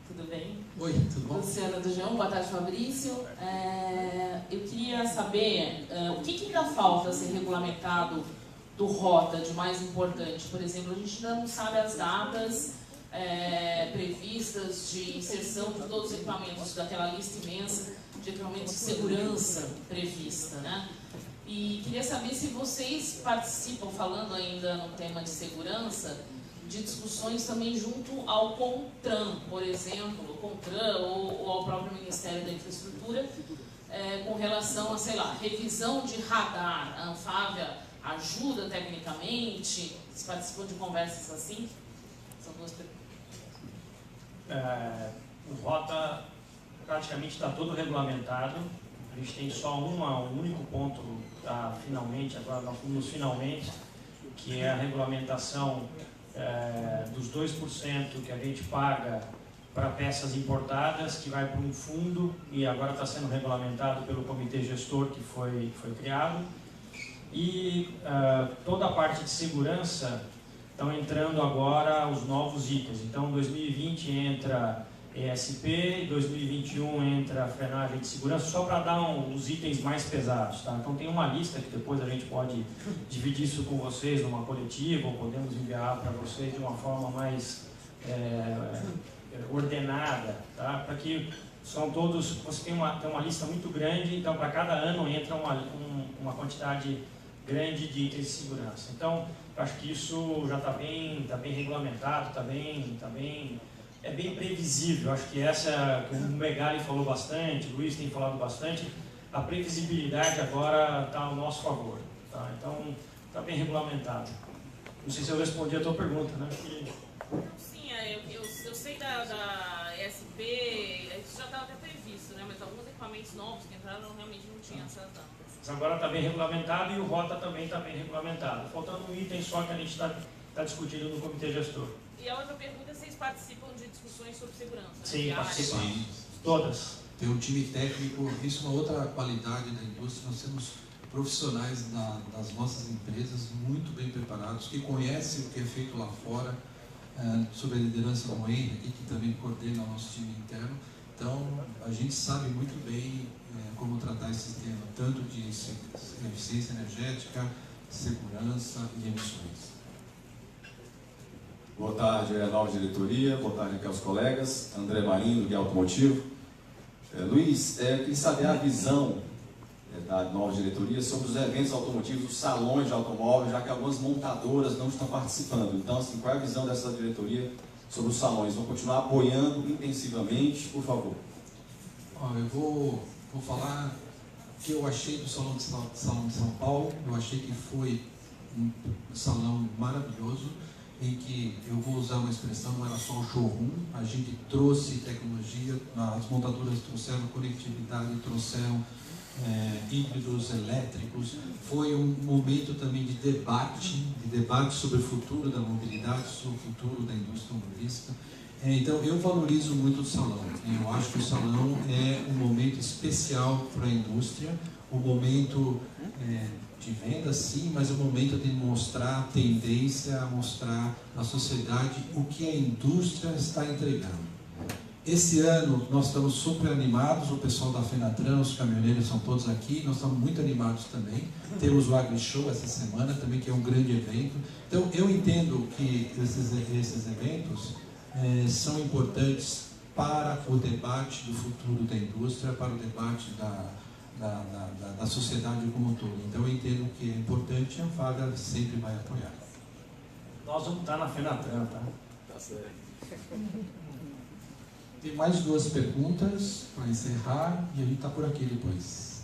Tudo bem? Oi, tudo bom? Luciana do João, boa tarde, Fabrício. Eu queria saber o que ainda falta ser regulamentado do ROTA de mais importante. Por exemplo, a gente ainda não sabe as datas previstas de inserção de todos os equipamentos daquela lista imensa de equipamentos de segurança prevista, né? E queria saber se vocês participam, falando ainda no tema de segurança, de discussões também junto ao CONTRAN, por exemplo, CONTRAN ou ao próprio Ministério da Infraestrutura, com relação a, sei lá, revisão de radar. A Anfávia ajuda tecnicamente? Vocês participam de conversas assim? São duas perguntas. O ROTA praticamente está todo regulamentado. A gente tem só um único ponto, finalmente, agora nós fomos finalmente, que é a regulamentação dos 2% que a gente paga para peças importadas, que vai para um fundo e agora está sendo regulamentado pelo comitê gestor que foi criado. E toda a parte de segurança estão entrando agora os novos itens. Então, em 2020 entra ESP, em 2021 entra a frenagem de segurança, só para dar os itens mais pesados. Tá? Então, tem uma lista que depois a gente pode dividir isso com vocês numa coletiva, ou podemos enviar para vocês de uma forma mais ordenada, tá? Para que são todos, você tem uma lista muito grande, então para cada ano entra uma quantidade grande de itens de segurança. Então, eu acho que isso já está bem regulamentado, é bem previsível. Acho que essa, que o Megali falou bastante, o Luiz tem falado bastante, a previsibilidade agora está ao nosso favor. Tá? Então, está bem regulamentado. Não sei se eu respondi a tua pergunta, né? Sim, eu sei da ESP, isso já estava até previsto, né? Mas alguns equipamentos novos que entraram realmente não tinham essas datas. Mas agora está bem regulamentado e o ROTA também está bem regulamentado. Faltando um item só que a gente está discutindo no comitê gestor. E a outra pergunta é se vocês participam de discussões sobre segurança? Sim, participamos. Todas. Tem um time técnico, isso é uma outra qualidade da indústria. Nós temos profissionais das nossas empresas muito bem preparados, que conhecem o que é feito lá fora, sob a liderança do Henrique, que também coordena o nosso time interno. Então, a gente sabe muito bem como tratar esse tema, tanto de eficiência energética, segurança e emissões. Boa tarde, nova diretoria. Boa tarde aqui aos colegas. André Marinho, do Guia Automotivo. Luiz, eu queria saber a visão da nova diretoria sobre os eventos automotivos, os salões de automóveis, já que algumas montadoras não estão participando. Então, assim, qual é a visão dessa diretoria sobre os salões? Vão continuar apoiando intensivamente, por favor? Eu vou falar o que eu achei do Salão de São Paulo. Eu achei que foi um salão maravilhoso, em que, eu vou usar uma expressão, não era só o showroom, a gente trouxe tecnologia, as montadoras trouxeram conectividade, trouxeram híbridos elétricos. Foi um momento também de debate sobre o futuro da mobilidade, sobre o futuro da indústria automobilística. Então, eu valorizo muito o salão. Eu acho que o salão é um momento especial para a indústria, um momento de venda, sim, mas é um momento de mostrar a tendência, mostrar à sociedade o que a indústria está entregando. Esse ano nós estamos super animados, o pessoal da Fenatran, os caminhoneiros são todos aqui, nós estamos muito animados também. Temos o AgriShow essa semana também, que é um grande evento. Então, eu entendo que esses eventos são importantes para o debate do futuro da indústria, para o debate da sociedade como um todo. Então, eu entendo que é importante e a Anfávia sempre vai apoiar. Nós vamos estar na Fenatran, tá? Tá certo. Tem mais 2 perguntas para encerrar e a gente está por aqui depois.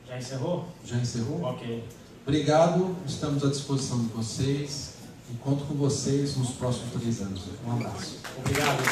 Já encerrou? Já encerrou? Ok. Obrigado, estamos à disposição de vocês e conto com vocês nos próximos 3 anos. Um abraço. Obrigado.